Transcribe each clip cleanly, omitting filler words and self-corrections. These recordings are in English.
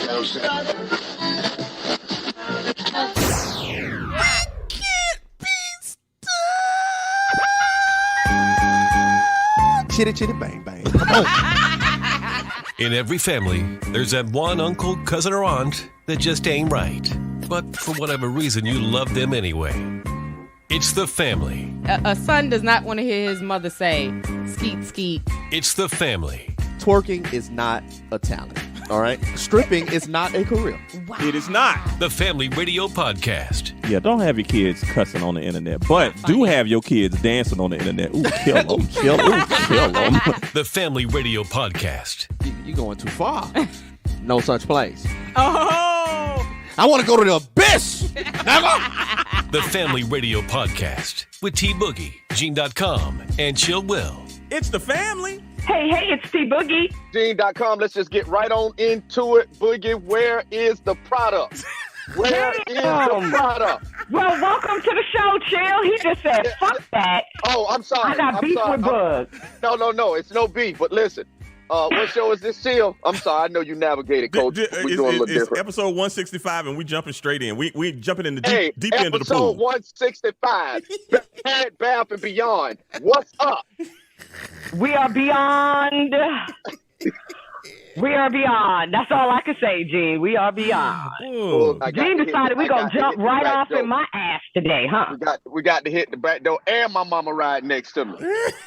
Chitty chitty bang bang. Come on. In every family, there's that one uncle, cousin, or aunt that just ain't right. But for whatever reason, you love them anyway. It's the family. A son does not want to hear his mother say, skeet, skeet. It's the family. Twerking is not a talent. All right? Stripping is not a career. Wow. It is not. The Family Radio Podcast. Yeah, don't have your kids cussing on the internet, but do have your kids dancing on the internet. Ooh, kill them, kill them, kill them. The Family Radio Podcast. You're going too far. No such place. Oh! I want to go to the abyss. Never. The Family Radio Podcast with T-boogie, Gene.com, and Chill Will. It's the family. Hey, it's T-boogie. Gene.com, let's just get right on into it. Boogie, where is the product? Where is the product? Well, welcome to the show, Chill. He just said, fuck that. Oh, I'm sorry. I got beef with Bug. No, it's no beef. But listen, what show is this, Chill? I'm sorry, I know you navigated, Coach. We're doing a little different. It's episode 165, and we jumping straight in. We jumping in the deep end of the pool. Episode 165, Bad Bath and Beyond. What's up? We are beyond. We are beyond. That's all I can say, Gene. We are beyond. Gene decided we're going to jump right off in my ass today, huh? We got to hit the back door, and my mama right next to me.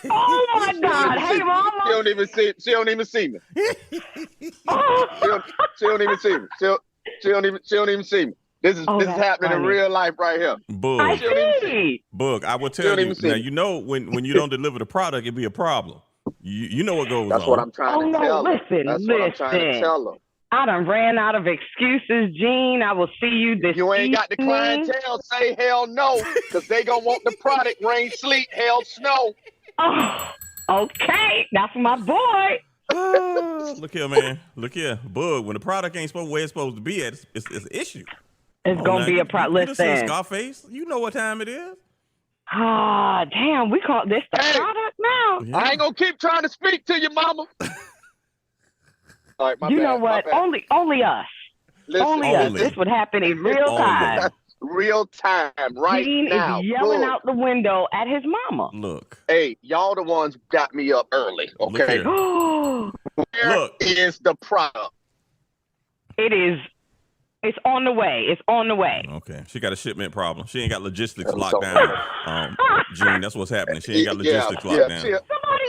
Oh, my God. Hey, Mama. She don't even see me. She don't even see me. She don't even see me. This is happening in real life right here. Bug. I see. Bug, I will tell you. Now, you know when you don't deliver the product, it'd be a problem. You know what goes on. That's what I'm trying to tell her. Listen. What I'm trying to tell her. I done ran out of excuses, Gene. I will see you this You ain't evening. got the clientele, say hell no, because they gonna want the product, rain, sleet, hell, snow. Oh, okay. That's my boy. Look here, man. Look here. Bug, when the product ain't supposed where it's supposed to be at, it's an issue. It's going to be a problem. Listen. Scarface, you know what time it is. Ah, damn. We call this the product now. Yeah. I ain't gonna keep trying to speak to you, mama. All right, you know what? Only us. Listen, only us. This would happen in real time. Real time, right Gene now. is yelling out the window at his mama. Look. Hey, y'all the ones got me up early, okay? Where is the product? It is. It's on the way. It's on the way. Okay. She got a shipment problem. She ain't got logistics locked down. Gene, that's what's happening. She ain't got logistics locked down.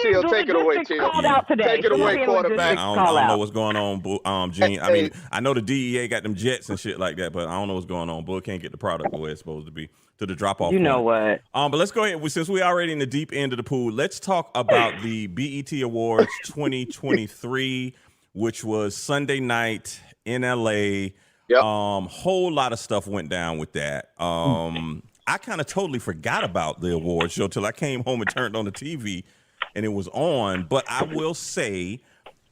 Chill, take it away, Chill. Take it away, quarterback. I don't know what's going on, Gene. I mean, I know the DEA got them jets and shit like that, but I don't know what's going on. Bull can't get the product the way it's supposed to be to the drop-off. You know what? But let's go ahead. Since we're already in the deep end of the pool, let's talk about the BET Awards 2023, which was Sunday night in LA. Yep. Whole lot of stuff went down with that. I kind of totally forgot about the award show till I came home and turned on the TV and it was on. But I will say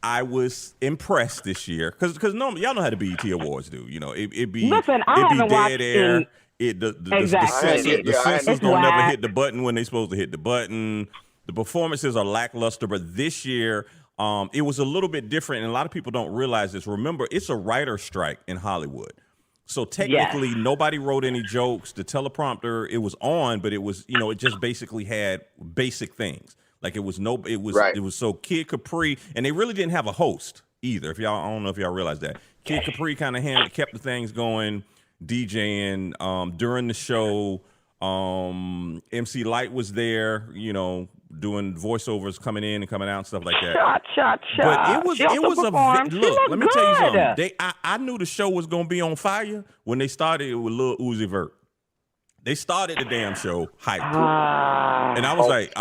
I was impressed this year because normally y'all know how the BET Awards do. You know, it'd be dead air. The censors don't never hit the button when they're supposed to hit the button. The performances are lackluster, but this year it was a little bit different, and a lot of people don't realize this. Remember, it's a writer's strike in Hollywood. So technically, nobody wrote any jokes. The teleprompter, it was on, but it was, it just basically had basic things. Like it was so Kid Capri, and they really didn't have a host either. I don't know if y'all realize that. Kid Capri kind of kept the things going, DJing during the show. MC Light was there, doing voiceovers, coming in and coming out and stuff like that. Shut. But it was look. Let me tell you something. I knew the show was gonna be on fire when they started with Lil Uzi Vert. They started the damn show hype, and I was like,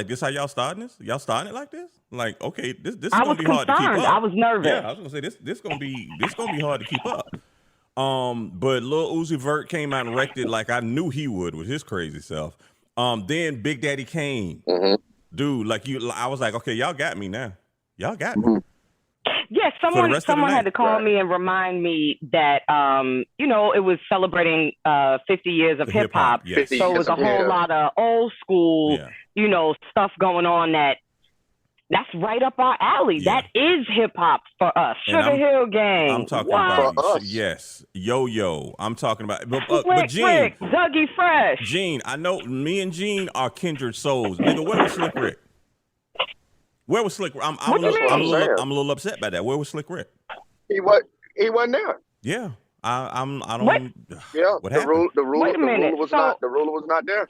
this how y'all starting this? Y'all starting it like this? Like, okay, this is gonna be hard to keep up. I was nervous. Yeah, I was gonna say this gonna be hard to keep up. But Lil Uzi Vert came out and wrecked it like I knew he would with his crazy self. Then Big Daddy Kane, dude, I was like, okay, y'all got me now. Y'all got me. Yes, someone had to call me and remind me that, it was celebrating 50 years of hip hop. Yes. So it was a whole lot of old school, stuff going on that That's right up our alley. Yeah. That is hip hop for us. And Sugar Hill Gang. I'm talking What? about us. yes, Yo. I'm talking about, but Slick Gene, Rick, Dougie Fresh. Gene, I know me and Gene are kindred souls. Nigga, where was Slick Rick? Where was Slick Rick? I'm a little upset by that. Where was Slick Rick? He wasn't there. Yeah, I don't. What? Yeah, What the happened? Wait a minute. The ruler was not there.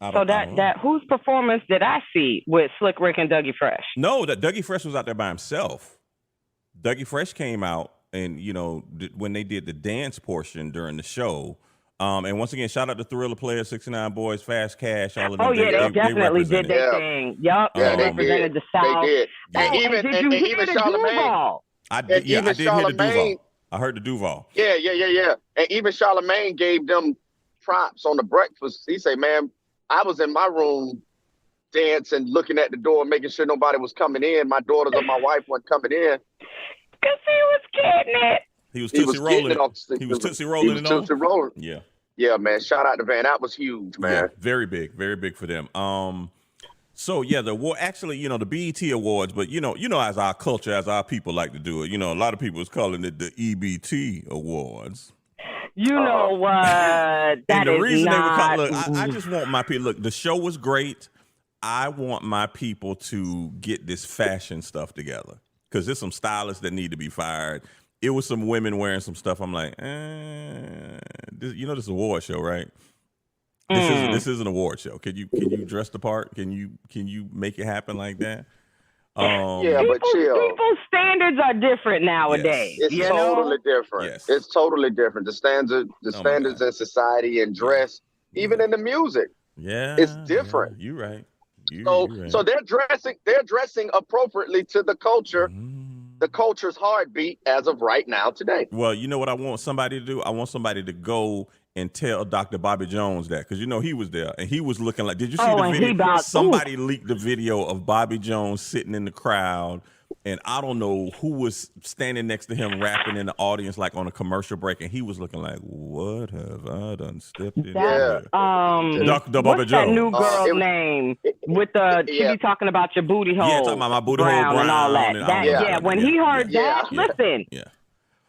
So that whose performance did I see with Slick Rick and Dougie Fresh? No, that Dougie Fresh was out there by himself. Dougie Fresh came out and when they did the dance portion during the show. And once again, shout out to Thriller Players, 69 Boys, Fast Cash, all of them. Oh yeah, they definitely did their Yeah. thing. Yup, Yeah, they they represented did. the South. They did. Yeah. And even did you hear the Duval? I did hear the Duval. I heard the Duval. Yeah. And even Charlamagne gave them props on the breakfast. He said, "Man, I was in my room dancing, looking at the door, making sure nobody was coming in. My daughters or my wife weren't coming in. Because he was getting it. He was Tootsie rolling. He was Tootsie rolling it on. Tootsie rolling. Yeah. Yeah, man. Shout out to Van. That was huge, man. Yeah, very big for them. So yeah, the award, actually, the BET Awards, but as our culture, as our people like to do it, a lot of people is calling it the EBT Awards. You know what? That and the is reason not... they would call I just want my people. Look, the show was great. I want my people to get this fashion stuff together because there's some stylists that need to be fired. It was some women wearing some stuff. I'm like, this is an award show, right? This is an award show. Can you dress the part? Can you make it happen like that? Yeah, but chill. People's standards are different nowadays. Yes. It's totally different. Yes. It's totally different. The standards in society and dress, even in the music. Yeah, it's different. Yeah, you're right. So they're dressing appropriately to the culture. The culture's heartbeat as of right now today. Well, you know what I want somebody to do? I want somebody to go and tell Dr. Bobby Jones that, because he was there and he was looking like. Did you see the video? Somebody leaked the video of Bobby Jones sitting in the crowd, and I don't know who was standing next to him rapping in the audience like on a commercial break, and he was looking like, "What have I done stepped in?" Yeah. Dr. Bobby what's Jones. that new girl's name with the she be talking about your booty hole? Yeah, talking about my booty hole brown and all that. When he heard that, listen. Yeah.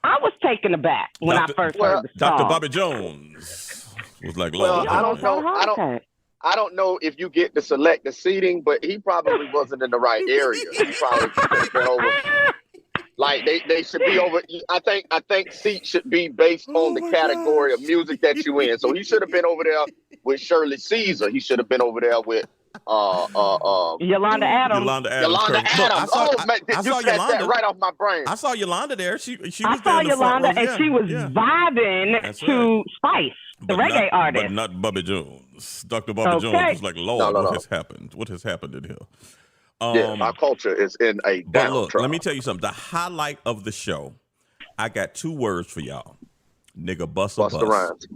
I was taken aback when I first heard the song. Dr. Bobby Jones was like, "Well, Lord, I don't know if you get to select the seating, but he probably wasn't in the right area. He probably should have been over. Like they should be over. I think seats should be based on the category of music that you in. So he should have been over there with Shirley Caesar. He should have been over there with Yolanda Adams. Yolanda Adams. I saw Yolanda right off my brain. I saw Yolanda there. She was I there saw in the front Yolanda, row. and she was vibing to Spice, the reggae artist. But not Bobby Jones. Dr. Bobby Jones was like, Lord, what has happened? What has happened in here? Our culture is in a downtrend. But look, let me tell you something. The highlight of the show, I got two words for y'all. Nigga, Busta Rhymes.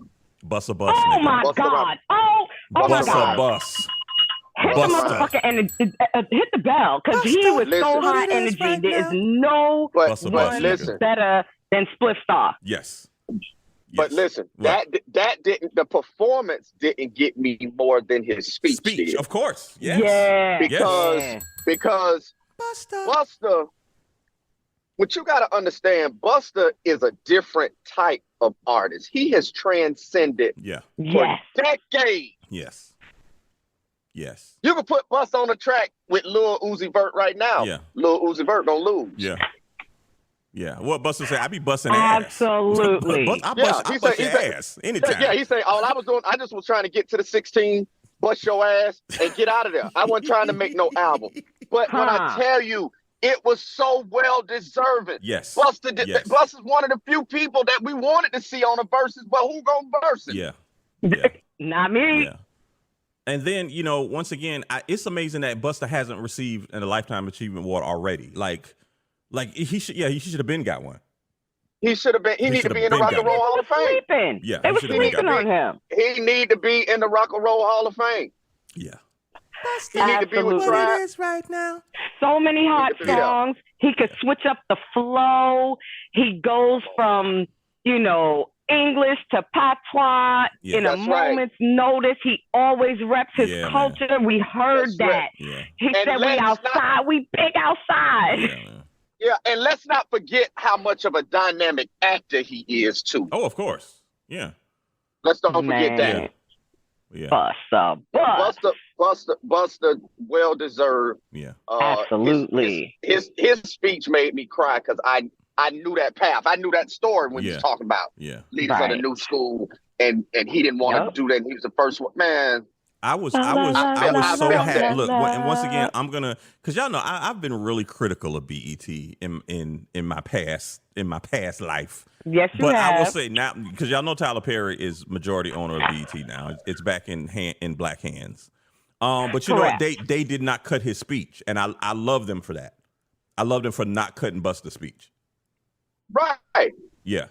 Busta Bus. Oh nigga. my God! Oh my Busta God! Bus. Hit the motherfucker and hit the bell, because he was so high energy. There is no one better than Spliff Star. Yes. But listen, that didn't. The performance didn't get me more than his speech. Did. Of course. Yes. Yeah. Because Busta. What you got to understand, Busta is a different type of artist. He has transcended for decades. Yes. You can put Busta on the track with Lil Uzi Vert right now. Yeah. Lil Uzi Vert gonna lose. Yeah. What Busta say? I be busting ass. Absolutely. I bust your ass anytime. Yeah, he say, all I was doing, I just was trying to get to the 16, bust your ass, and get out of there. I wasn't trying to make no album. But when I tell you, it was so well deserving. Yes. Busta's one of the few people that we wanted to see on the verses, but who gonna verse it? Yeah. Not me. Yeah. And then, once again, it's amazing that Busta hasn't received a Lifetime Achievement Award already. Like he should have been got one. He should have been. He need to be in the Rock and Roll Hall of Fame. Yeah, they were sleeping on him. He need to be in the Rock and Roll Hall of Fame. Yeah. He need to be with Tribe. It is right now. So many hot songs. He could switch up the flow. He goes from English to patois in a moment's notice. He always reps his culture. Man. We heard that. Yeah. He said we outside, we big outside. Yeah, and let's not forget how much of a dynamic actor he is too. Oh, of course. Yeah. Let's don't forget that. Yeah. Busta, well deserved. Yeah. Absolutely. His speech made me cry because I knew that path. I knew that story when he was talking about leaders of the new school, and he didn't want to do that. And he was the first one. Man, I was so happy. Look, and once again, I'm gonna, because y'all know I've been really critical of BET in my past life. Yes, you but have. I will say now, because y'all know Tyler Perry is majority owner of BET now. It's back in black hands. But you know what? They did not cut his speech, and I love them for that. I love them for not cutting Busta's speech. Right. Yeah.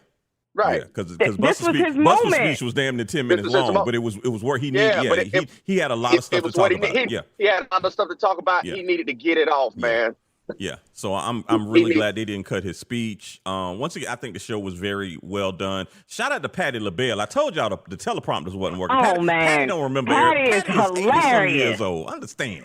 Right. Because Busta's speech was damn near 10 minutes long, but it was where he needed. He had a lot of stuff to talk about. He had a lot of stuff to talk about. He needed to get it off, man. Yeah. So I'm really glad they didn't cut his speech. Once again, I think the show was very well done. Shout out to Patti LaBelle. I told y'all the teleprompters wasn't working. Patty don't remember. Patty is hilarious. Years old. Understand.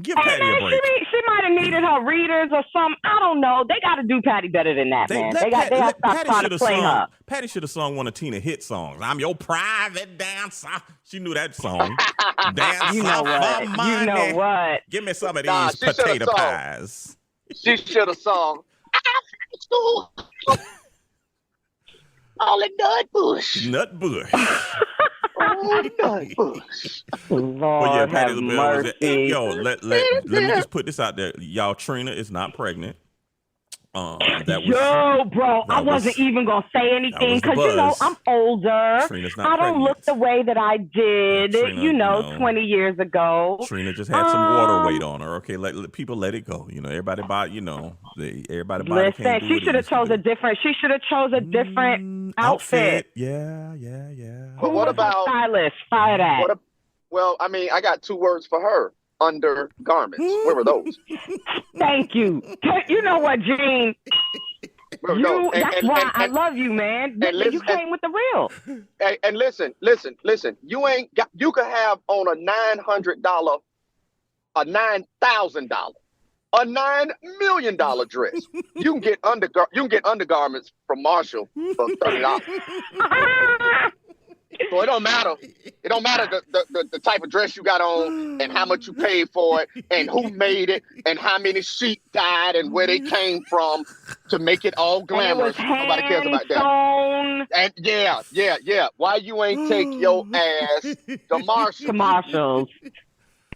Give Patty a break. She might have needed her readers or something. I don't know. They got to do Patty better than that, man. They got to stop trying to play her. Patty should have sung one of Tina hit songs. I'm your private dancer. She knew that song. Dancer for money. You know what? Give me some of these potato pies. She should have sung. All in Nutbush. Lord Patty LaBelle was yo, let me just put this out there. Y'all, Trina is not pregnant. Bro, I wasn't even gonna say anything because I'm older. Trina's not I don't pregnant. look the way that I did, Trina, 20 years ago. Trina just had some water weight on her. Okay, let people let it go. Everybody buy. Everybody buy. Listen, she should have chose a different. She should have chose a different outfit. Yeah. But what about stylist? Fire that. Well, I mean, I got two words for her. Undergarments. Where were those? Thank you. You know what, Gene? That's why I love you, man. You came with the real. And listen. You could have on a $900, a $9,000, a $9 million dress. You can get undergarments from Marshall for $30. So it don't matter. It don't matter the type of dress you got on and how much you paid for it and who made it and how many sheep died and where they came from to make it all glamorous. Nobody cares about that. And yeah. Why you ain't take your ass to Marshalls?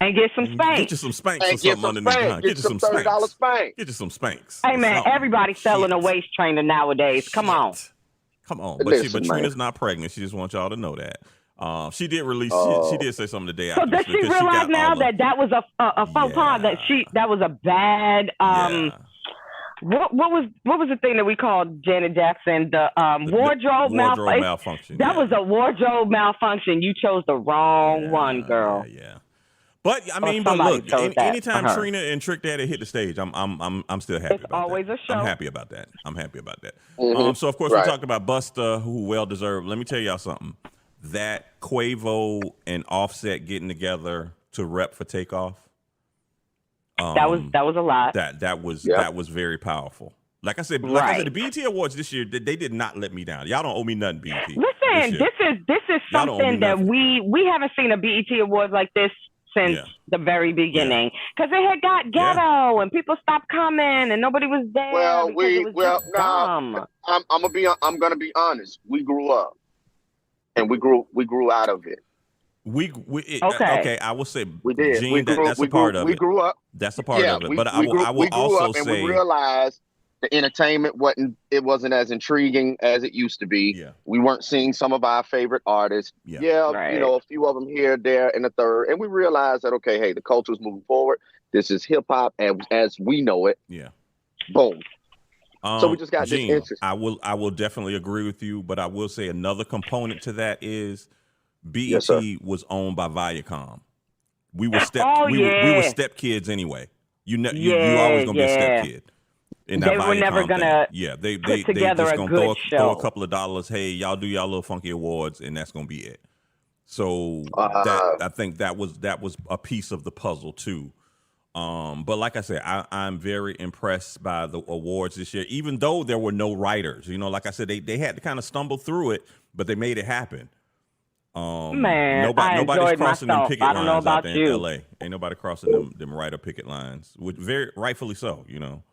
And get some Spanx. Get you some Spanx or something underneath. Get you some $30 Spanx. Get you some Spanx. Hey, man, everybody's selling a waist trainer nowadays. Come on. But Trina's not pregnant. She just wants y'all to know that. She did release. She did say something today. So does she realize now that was a faux pas? That was a bad. What was the thing that we called Janet Jackson? The wardrobe malfunction. That was a wardrobe malfunction. You chose the wrong one, girl. Yeah. But I mean, look, anytime Trina and Trick Daddy hit the stage, I'm still happy. It's always a show. I'm happy about that. Mm-hmm. So of course we talked about Busta, who well deserved. Let me tell y'all something. That Quavo and Offset getting together to rep for Takeoff. That was a lot. That was very powerful. Like I said, the BET Awards this year, they did not let me down. Y'all don't owe me nothing, BET. Listen, this is something that we haven't seen a BET Awards like this since the very beginning, because it had got ghetto and people stopped coming and nobody was there. I'm gonna be honest. We grew up, and we grew out of it. Okay. I will say we did. Gene, that's a part of it. We grew up. That's a part of it. But I will also say, and we realized the entertainment wasn't as intriguing as it used to be. Yeah. We weren't seeing some of our favorite artists. A few of them here, there, and a third. And we realized that, okay, hey, the culture is moving forward. This is hip hop as we know it. Yeah. Boom. So we just got Gene, this interest. I will definitely agree with you, but I will say another component to that is BET was owned by Viacom. We were step kids anyway. You always gonna be a step kid. in They that were never Viacom gonna thing. Yeah, they together just a gonna good throw a show. couple of dollars. Hey, y'all do y'all little funky awards, and that's gonna be it. So I think that was a piece of the puzzle too. But like I said, I'm very impressed by the awards this year, even though there were no writers. You know, like I said, they had to kind of stumble through it, but they made it happen. Man, nobody's crossing them picket I don't know lines out about there you. in LA. Ain't nobody crossing them writer picket lines, which very rightfully so. You know.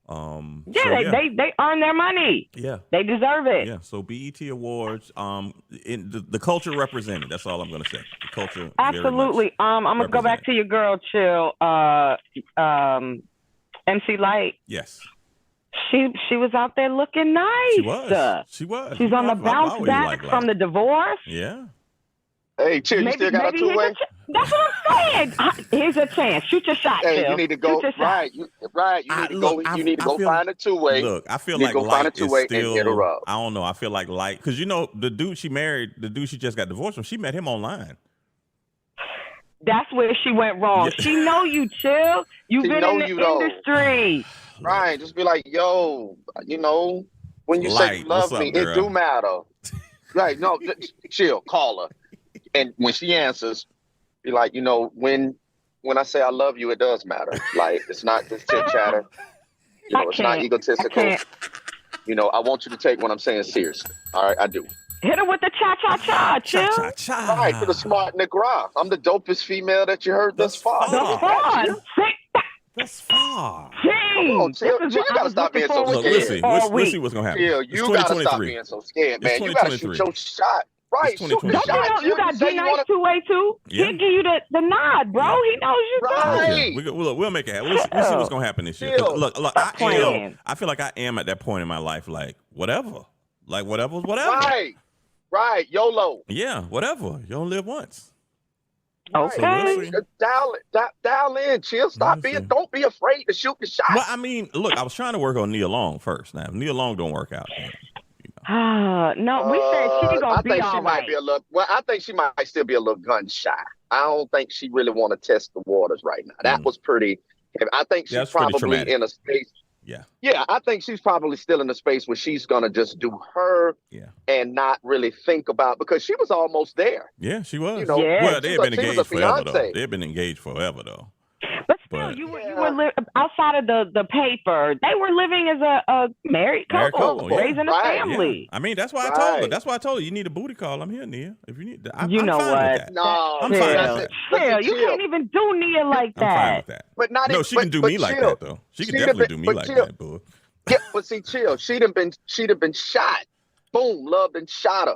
They earn their money. Yeah, they deserve it. Yeah. So BET Awards, in the culture represented. That's all I'm gonna say. The culture. Absolutely. I'm gonna go back to your girl, Chill. MC Light. Yes. She was out there looking nice. She was. She's on the bounce back from the divorce. Yeah. Hey, Chill, you still got a two-way? That's what I'm saying. Here's a chance. Shoot your shot, Hey, Chill. you need to go. Right. You need to go find a two-way. Look, I feel you like go find a Light is two-way still. and hit her up. I don't know. I feel like Light, because you know the dude she married, the dude she just got divorced from. She met him online. That's where she went wrong. Yeah. She know you, Chill. You've been in the industry. Right. Just be like, yo, you know, when you say you love me, it do matter. Right. No, Chill, call her. And when she answers, be like, you know, when I say I love you, it does matter. Like, it's not just chit chatter. You know, it's not egotistical. You know, I want you to take what I'm saying seriously. All right, I do. Hit her with the cha-cha-cha, Chill. Cha-cha-cha. All right, to the smart nigga. I'm the dopest female that you heard thus far. That's far. Come on, Chill. You gotta stop being so scared. We'll see what's gonna happen. Chill, you gotta stop being so scared, man. You gotta shoot your shot. Right, you got D-Nice two-way too. Yeah. He'll give you the nod, bro. Yeah. He knows you. Right. Yeah. We'll make it happen. We'll see what's gonna happen this year. Look, I feel like I am at that point in my life, like whatever. Like whatever's whatever. Right. YOLO. Yeah, whatever. You don't live once. Okay. So dial in, Chill. Don't be afraid to shoot the shot. Well, I mean, look, I was trying to work on Nia Long first. Now, if Nia Long don't work out, no, we said she's gonna be all right. I think she might still be a little gun shy. I don't think she really want to test the waters right now. That was pretty. I think she's probably in a space. Yeah, I think she's probably still in a space where she's gonna just do her and not really think about, because she was almost there. Yeah, she was. You know, well, they had been engaged forever though. They had been engaged forever though. But still, you were outside of the paper. They were living as a married couple, raising a family. Yeah. I mean, that's why I told her. That's why I told her you need a booty call. I'm here, Nia. If you need, I'm know fine what? With that. No, I'm fine with that. You can't even do Nia like that. I'm fine with that. But not no, she can do me like that though. She can definitely do me like that, boo. Yeah, but see, Chill. She'd have been shot. Boom, loved and shot her.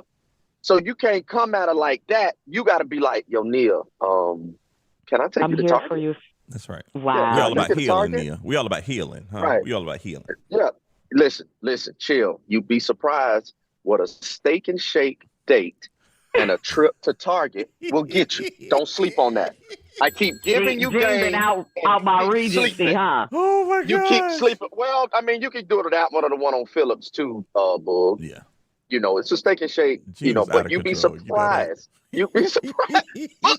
So you can't come at her like that. You got to be like, yo, Nia, can I take you to Target? For you. That's right. Wow. We all about healing, Nia. We all about healing, huh? Right. We all about healing. Yeah. Listen, Chill. You'd be surprised what a steak and shake date and a trip to Target will get you. Don't sleep on that. I keep giving you game. out my Regency, huh? Oh my God. You keep sleeping. Well, I mean, you can do it that one or the one on Phillips too, Bull. Yeah. You know, it's a steak and shake. You know, but you'd be surprised. You'd be surprised.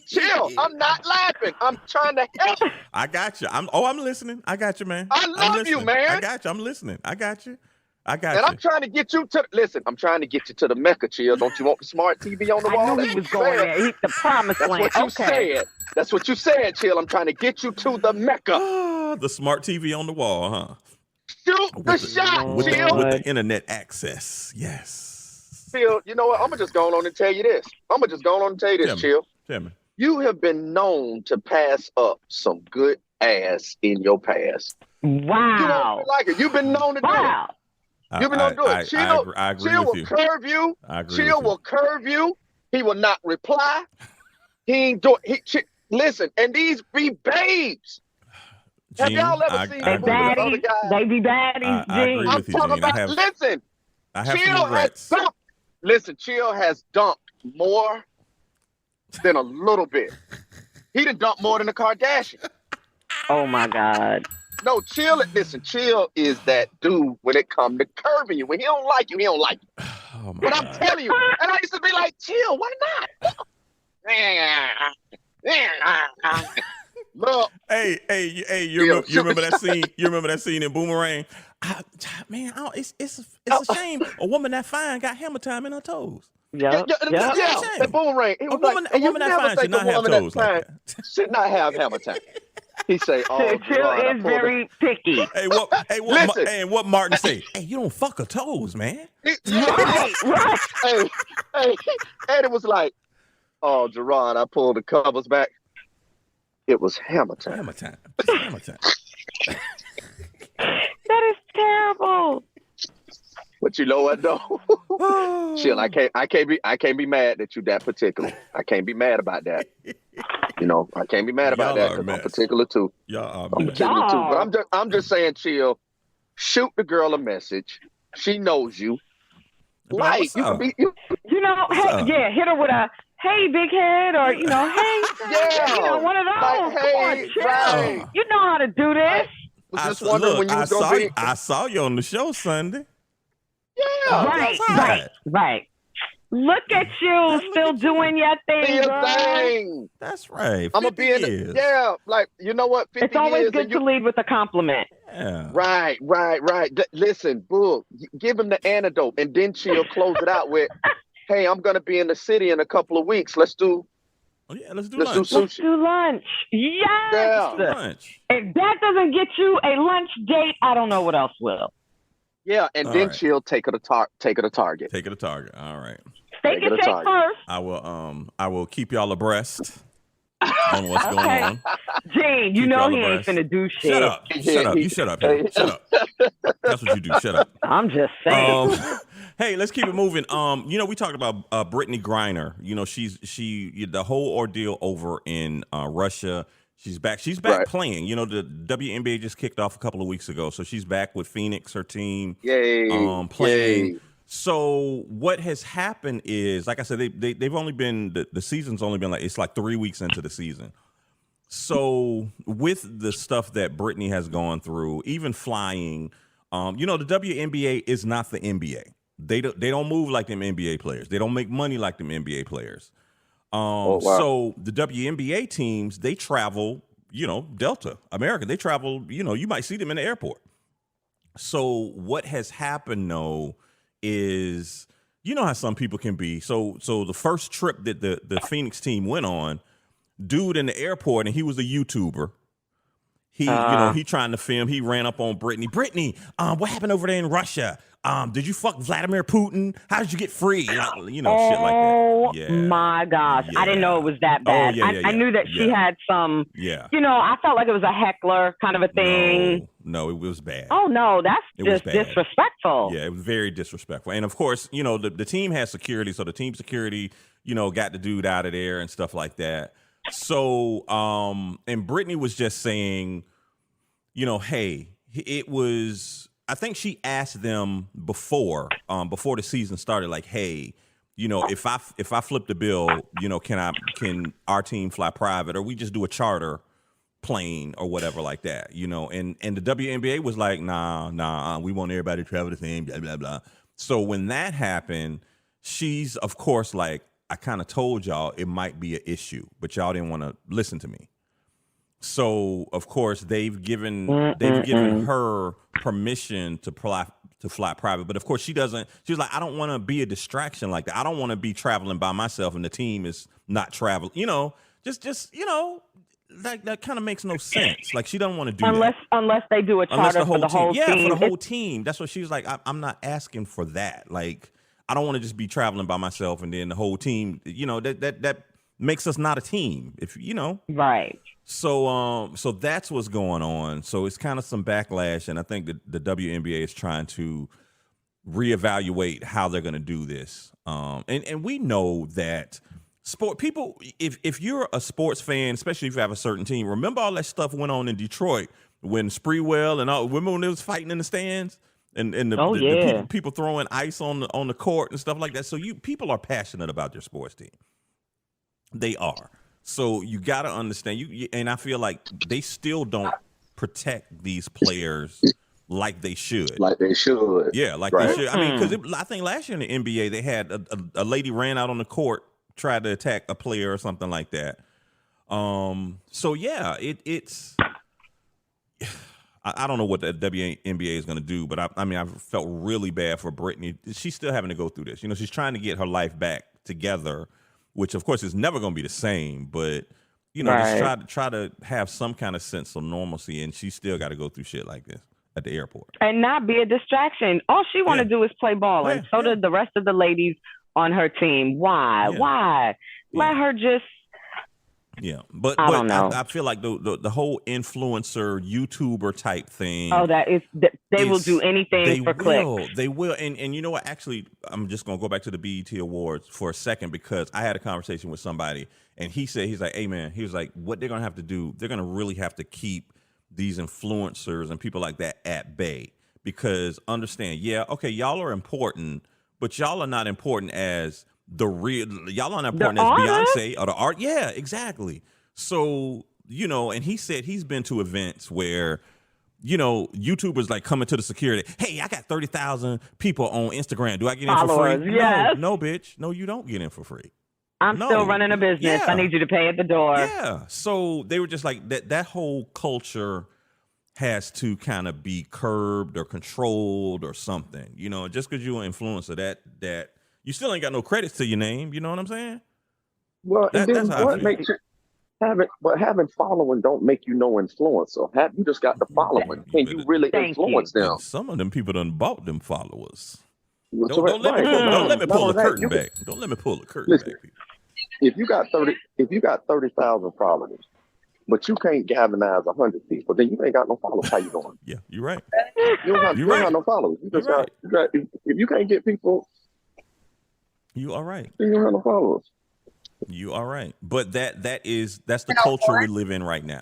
Chill. I'm not laughing. I'm trying to help. I got you. I'm listening. I got you, man. I love you, man. I got you. I'm listening. I got you. And I'm trying to get you to I'm trying to get you to the Mecca, Chill. Don't you want the smart TV on the wall? I knew he was going there. The promised land. That's what you said. That's what you said, Chill. I'm trying to get you to the Mecca. The smart TV on the wall, huh? Shoot the shot, Chill. With the internet access. Yes. Chill, you know what? I'm going to just go on and tell you this. Chill. Tell me. You have been known to pass up some good ass in your past. Wow. You don't like it. You've been known to do it. You've been known to do it. Chill, I agree Chill with will you. curve you. Chill will curve you. He will not reply. He ain't do it. Listen, and these be babes. Have y'all ever seen them baddies? They be baddies, Gene. I'm talking about, listen. I have Chill some regrets. Chill has dumped more than a little bit. He done dumped more than the Kardashian. Oh my God. No, Chill is that dude when it come to curving you. When he don't like you, he don't like you. Oh my but God. I'm telling you, and I used to be like, Chill, why not? Look. Hey, you remember that scene? You remember that scene in Boomerang? It's a shame a woman that fine got hammer time in her toes. Yeah. That Boomerang. A woman that fine should not have toes like that. Should not have hammer time. He say, Phil is very picky. What Martin say? Hey, you don't fuck her toes, man. Right. Hey, and it was like, oh, Gerard, I pulled the covers back. It was hammer time. Hammer time. That is terrible. But you know what though? Chill. I can't be mad that you that particular. I can't be mad about that. You know, I can't be mad about that because I'm particular too. I'm particular too. But I'm just saying, chill. Shoot the girl a message. She knows you. Like you can be. Hit her with a hey, big head, or hey, one of those. Like, hey, come on, chill. Right. You know how to do this. I was just wondering when you was gonna be. I saw you on the show Sunday. Yeah, right. Look at you, still doing your thing, thing. That's right. I'm gonna be in the, like you know what? 50 it's always years good to lead with a compliment. Yeah. Right. Listen, Boo, give him the antidote, and then she'll close it out with, "Hey, I'm gonna be in the city in a couple of weeks. Let's do." Oh yeah, let's do lunch. Let's do lunch. Yes. Yeah. Lunch. If that doesn't get you a lunch date, I don't know what else will. Yeah, and All then right. she'll take her to Target. Take her to Target. All right. Steak and shake first. I will keep y'all abreast on what's going on. Gene, you know he ain't finna do shit. Shut up. You shut up. Shut up. That's what you do. Shut up. I'm just saying. Hey, let's keep it moving. We talked about Brittney Grinder. You know, she the whole ordeal over in Russia. She's back. She's back playing. You know, the WNBA just kicked off a couple of weeks ago, so she's back with Phoenix, her team. Yay! Playing. Yay. So what has happened is, like I said, they've only been the season's only been it's like 3 weeks into the season. So with the stuff that Brittney has gone through, even flying, the WNBA is not the NBA. They don't move like them NBA players. They don't make money like them NBA players. So the WNBA teams, they travel, Delta, America. They travel, you might see them in the airport. So what has happened though is, you know how some people can be. So the first trip that the Phoenix team went on, dude in the airport, and he was a YouTuber. He trying to film. He ran up on Brittney. What happened over there in Russia? Did you fuck Vladimir Putin? How did you get free? Shit like that. Oh my gosh. Yeah. I didn't know it was that bad. I knew that she had some, I felt like it was a heckler kind of a thing. No, it was bad. Oh no, that's just disrespectful. Yeah, it was very disrespectful. And of course, the team has security. So the team security, got the dude out of there and stuff like that. So, and Brittney was just saying, hey, it was, I think she asked them before the season started, like, hey, if I flip the bill, can our team fly private, or we just do a charter plane or whatever like that, and the WNBA was like, nah, we want everybody to travel the same, blah, blah, blah. So when that happened, she's of course like, I kind of told y'all it might be an issue, but y'all didn't want to listen to me. So of course they've given her permission to fly private, but of course she doesn't. She's like, I don't want to be a distraction like that. I don't want to be traveling by myself and the team is not traveling. Just that kind of makes no sense. Like she doesn't want to do that unless they do a charter for the whole team. Yeah, for the whole team. That's what she was like. I'm not asking for that. Like I don't want to just be traveling by myself and then the whole team. That makes us not a team. Right. So that's what's going on. So it's kind of some backlash, and I think the WNBA is trying to reevaluate how they're going to do this. And we know that sport people, if you're a sports fan, especially if you have a certain team, remember all that stuff went on in Detroit when Spreewell and all. Remember when they was fighting in the stands and the people throwing ice on the court and stuff like that. So people are passionate about their sports team. They are. So you got to understand, and I feel like they still don't protect these players like they should. They should. Yeah, they should. I mean, because I think last year in the NBA, they had a lady ran out on the court, tried to attack a player or something like that. So yeah, it's. I don't know what the WNBA is going to do, but I mean, I felt really bad for Brittney. She's still having to go through this. You know, she's trying to get her life back together, which of course is never going to be the same. But you know, just try to have some kind of sense of normalcy, and she still got to go through shit like this at the airport and not be a distraction. All she want to do is play ball, and so did the rest of the ladies on her team. Why? Why? Let her just. Yeah, but I don't know. I feel like the whole influencer YouTuber type thing. Oh, they will do anything for clicks. They will, and you know what? Actually, I'm just gonna go back to the BET Awards for a second because I had a conversation with somebody, and he's like, "Hey man," he was like, "What they're gonna have to do? They're gonna really have to keep these influencers and people like that at bay because understand, y'all are important, but y'all are not important as." Y'all aren't important as Beyonce or the art. Yeah, exactly. So, you know, and he said he's been to events where, you know, YouTubers like coming to the security. Hey, I got 30,000 people on Instagram. Do I get in for free? Yes. No, bitch. No, you don't get in for free. I'm still running a business. I need you to pay at the door. Yeah. So they were just like that whole culture has to kind of be curbed or controlled or something. You know, just because you're an influencer, that you still ain't got no credits to your name. You know what I'm saying? Well, and then what makes you having following don't make you no influencer. You just got the following. Can you really influence them? And some of them people done bought them followers. Don't let me pull the curtain back. Don't let me pull the curtain back. If you got 30,000 followers, but you can't galvanize 100 people, then you ain't got no followers. How you doing? Yeah, you're right. You don't have no followers. You just got, if you can't get people. You are right. You don't have no followers. You are right. But that's the culture we live in right now.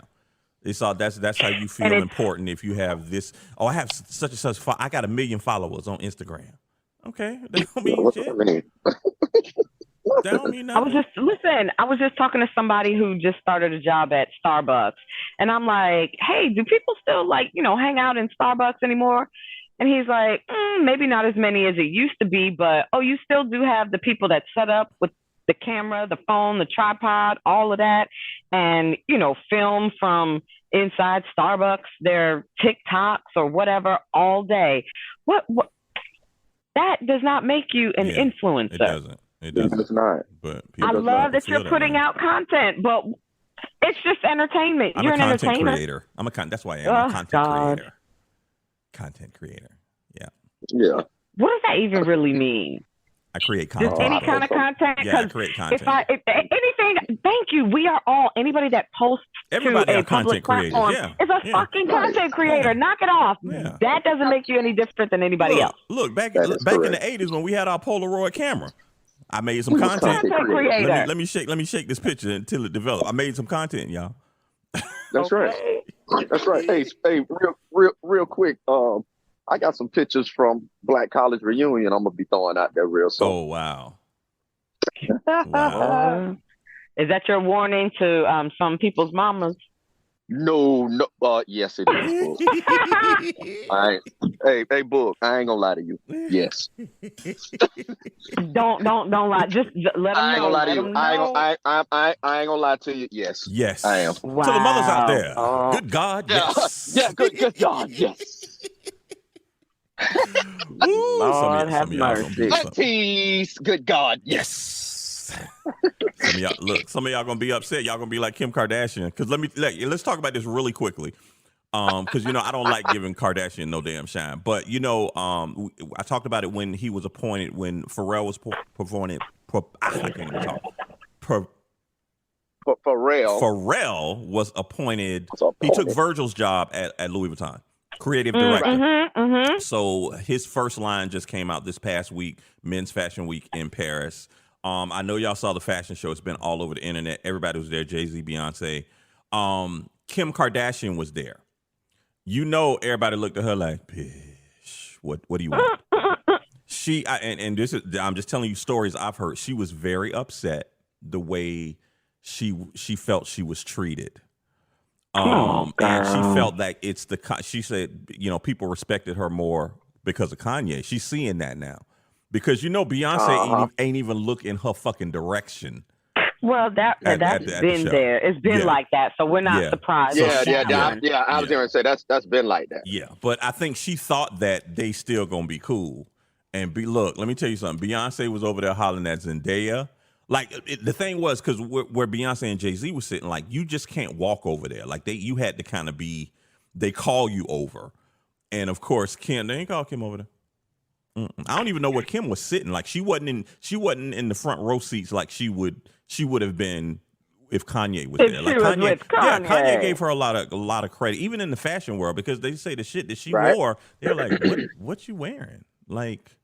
It's all that's how you feel important if you have this. Oh, I have such and such. I got 1 million followers on Instagram. Okay, that don't mean shit. That don't mean nothing. I was just talking to somebody who just started a job at Starbucks, and I'm like, hey, do people still hang out in Starbucks anymore? And he's like, maybe not as many as it used to be, but you still do have the people that set up with the camera, the phone, the tripod, all of that, and film from inside Starbucks, their TikToks or whatever all day. What? That does not make you an influencer. It doesn't. It doesn't. It's not. But I love that you're putting out content, but it's just entertainment. You're an entertainer. Creator. That's why I am a content creator. Content creator. Yeah. What does that even really mean? I create content. Just any kind of content? Yeah, I create content. If anything, thank you. We are all, anybody that posts Everybody to a public platform is a fucking content creator. Knock it off. Yeah. That doesn't make you any different than anybody else. Look, back in the 80s when we had our Polaroid camera, I made some content. Let me shake this picture until it developed. I made some content, y'all. That's right. That's right. Hey, real quick. I got some pictures from Black College Reunion I'm going to be throwing out there real soon. Oh, wow. Is that your warning to some people's mamas? No. Yes, it is. Hey, Book, I ain't going to lie to you. Yes. Don't lie. Just let them know. I ain't going to lie to you. I ain't going to lie to you. Yes. Yes. I am. Wow. To the mothers out there. Good God, yes. Yeah, good God, yes. Ooh, Lord have mercy. Peace. Good God. Yes. Some of y'all gonna be upset. Y'all gonna be like Kim Kardashian. Because let's talk about this really quickly. Because I don't like giving Kardashian no damn shine. But I talked about it when he was appointed, when Pharrell was appointed. I can't even talk. Pharrell was appointed. He took Virgil's job at Louis Vuitton. Creative director. So his first line just came out this past week, Men's Fashion Week in Paris. I know y'all saw the fashion show. It's been all over the internet. Everybody was there. Jay-Z, Beyonce. Kim Kardashian was there. Everybody looked at her like, bitch, what do you want? I'm just telling you stories I've heard. She was very upset the way she felt she was treated. And she felt that she said, people respected her more because of Kanye. She's seeing that now because, Beyonce ain't even look in her fucking direction Well, that's been show. there. It's been like that, so we're not surprised. I was going to say that's been like that. Yeah, but I think she thought that they still gonna be cool. And look, let me tell you something. Beyonce was over there hollering at Zendaya. Like the thing was, because where Beyonce and Jay-Z was sitting, like you just can't walk over there. Like you had to kind of be. They call you over, and of course Kim. They ain't call Kim over there. I don't even know where Kim was sitting. Like she wasn't in the front row seats like she would have been if Kanye was there. Like Kanye gave her a lot of credit, even in the fashion world, because they say the shit that she wore. They're like, what you wearing? Like,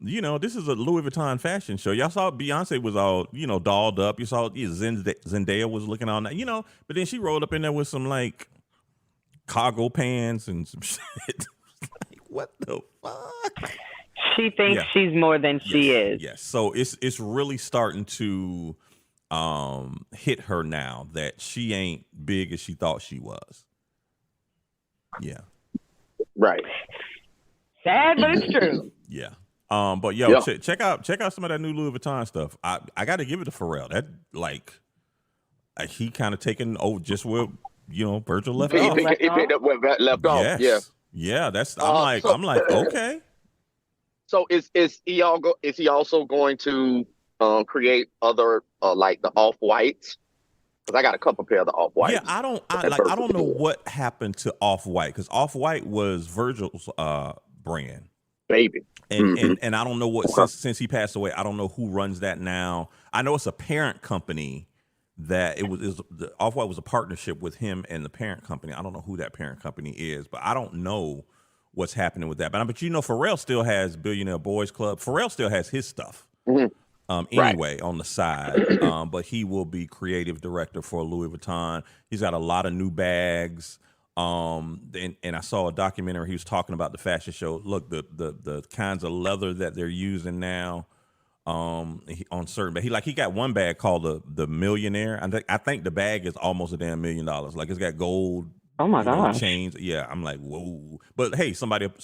this is a Louis Vuitton fashion show. Y'all saw Beyonce was all dolled up. You saw Zendaya was looking all that, but then she rolled up in there with some like cargo pants and some shit. Like, what the fuck? She thinks she's more than she is. Yes. So it's really starting to hit her now that she ain't big as she thought she was. Yeah. Right. Sad, but it's true. Yeah. But check out some of that new Louis Vuitton stuff. I got to give it to Pharrell. That he kind of taken over just where Virgil left off. He picked up where left off. Yes. Yeah. Yeah. That's I'm like okay. So is he also going to create other like the Off-Whites? Because I got a couple pair of the Off-Whites. Yeah, I don't know what happened to Off-White, because Off-White was Virgil's brand. Baby. And I don't know what since he passed away, I don't know who runs that now. I know it's a parent company that Off-White was a partnership with him and the parent company. I don't know who that parent company is, but I don't know what's happening with that. But Pharrell still has Billionaire Boys Club. Pharrell still has his stuff anyway on the side. But he will be creative director for Louis Vuitton. He's got a lot of new bags. And I saw a documentary. He was talking about the fashion show. Look, the kinds of leather that they're using now on certain. But he got one bag called the Millionaire. I think the bag is almost $1 damn million. Like it's got gold. Oh my God! Chains. Yeah, I'm like, whoa. But hey, somebody will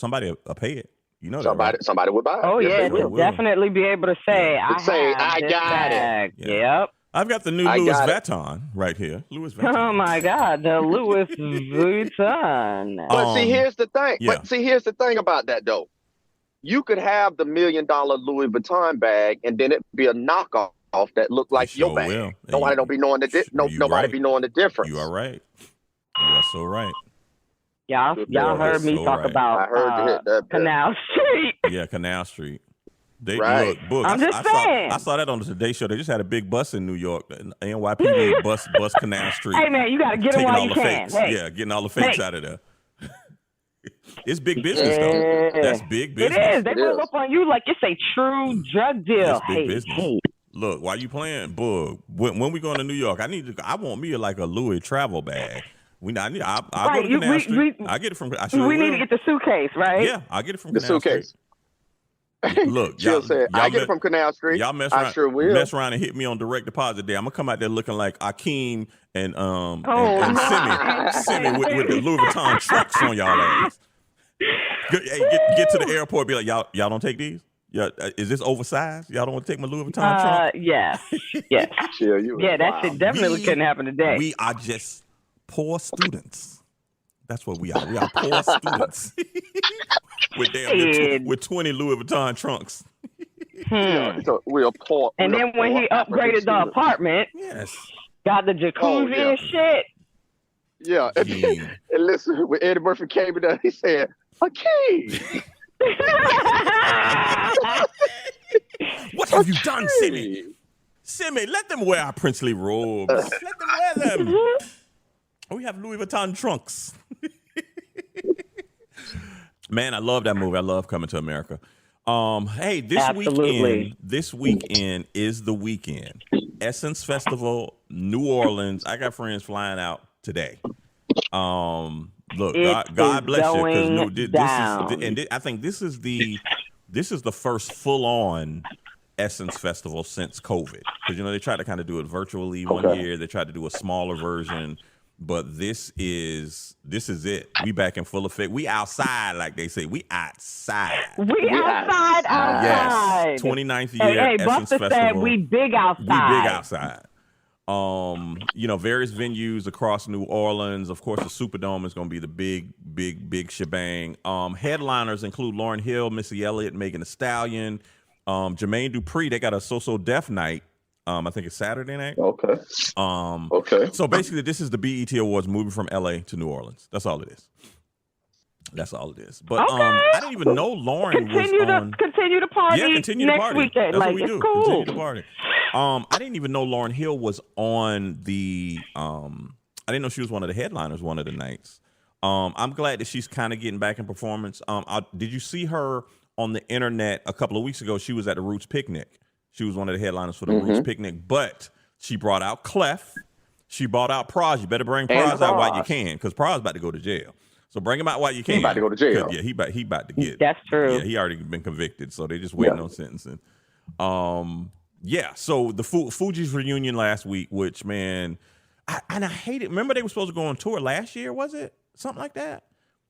pay it. Somebody would buy it. Oh yeah, they'll definitely be able to say, I got it. Yeah. Yep. I've got the new Louis Vuitton right here. Louis Vuitton. Oh my God, the Louis Vuitton. But see, here's the thing. Yeah. But see, here's the thing about that though. You could have the $1 million Louis Vuitton bag, and then it'd be a knockoff that looked like your bag. Will. Nobody don't be knowing nobody be knowing the difference. You are right. You are so right. Y'all heard me talk about Canal Street. Yeah, Canal Street. Right. Look, I'm just saying. I saw that on the Today Show. They just had a big bus in New York. The NYPD bus Canal Street. Hey man, you got to get them while you can. Hey. Yeah, getting all the fakes out of there. It's big business though. That's big business. It is. They pull up on you like it's a true drug deal. It's big business. Hey. Look, why you playing, Bug? When we going to New York, I want me like a Louis travel bag. I'll go to Canal Street. I get it from. We need to get the suitcase, right? Yeah, I get it from the Canal suitcase. Street. Look, Jill said, I get it from Canal Street. Y'all mess around and hit me on direct deposit day. I'm gonna come out there looking like Akeem and Simi with the Louis Vuitton trucks on y'all ass. Get to the airport. Be like, y'all don't take these. Yeah, is this oversized? Y'all don't want to take my Louis Vuitton trunk? Yes. Chill, that shit definitely couldn't happen today. We are just poor students. That's what we are. We are poor students. with 20 Louis Vuitton trunks. So we're poor. And then when he upgraded the apartment, got the jacuzzi and shit. Yeah. And listen, when Eddie Murphy came in there, he said, "Okay." What have you done, Simi? Simi, let them wear our princely robes. Let them wear them. We have Louis Vuitton trunks. Man, I love that movie. I love Coming to America. Hey, this weekend is the weekend. Essence Festival, New Orleans. I got friends flying out today. Look, God bless you, because I think this is the first full-on Essence Festival since COVID. Because they tried to kind of do it virtually one year. They tried to do a smaller version. But this is it. We back in full effect. We outside, like they say. We outside. We outside. Yes. 29th year. Hey, Essence Busta Festival. said we big outside. Various venues across New Orleans. Of course, the Superdome is going to be the big shebang. Headliners include Lauryn Hill, Missy Elliott, Megan Thee Stallion, Jermaine Dupri. They got a So Def night. I think it's Saturday night. Okay. Okay. So basically, this is the BET Awards moving from LA to New Orleans. That's all it is. But I didn't even know Lauryn was on. Continue to party. Yeah, continue to party. Weekend. That's like, what we it's do. Cool. Continue to party. I didn't even know Lauryn Hill was on the. I didn't know she was one of the headliners one of the nights. I'm glad that she's kind of getting back in performance. Did you see her on the internet a couple of weeks ago? She was at the Roots Picnic. She was one of the headliners for the Roots Picnic, but she brought out Clef. She brought out Praz. You better bring Praz out while you can, because Praz about to go to jail. So bring him out while you can. He about to go to jail. Yeah, he about to get. That's true. Yeah, he already been convicted, so they just waiting on sentencing. So the Fugees reunion last week, which, man, I hate it. Remember they were supposed to go on tour last year, was it? Something like that?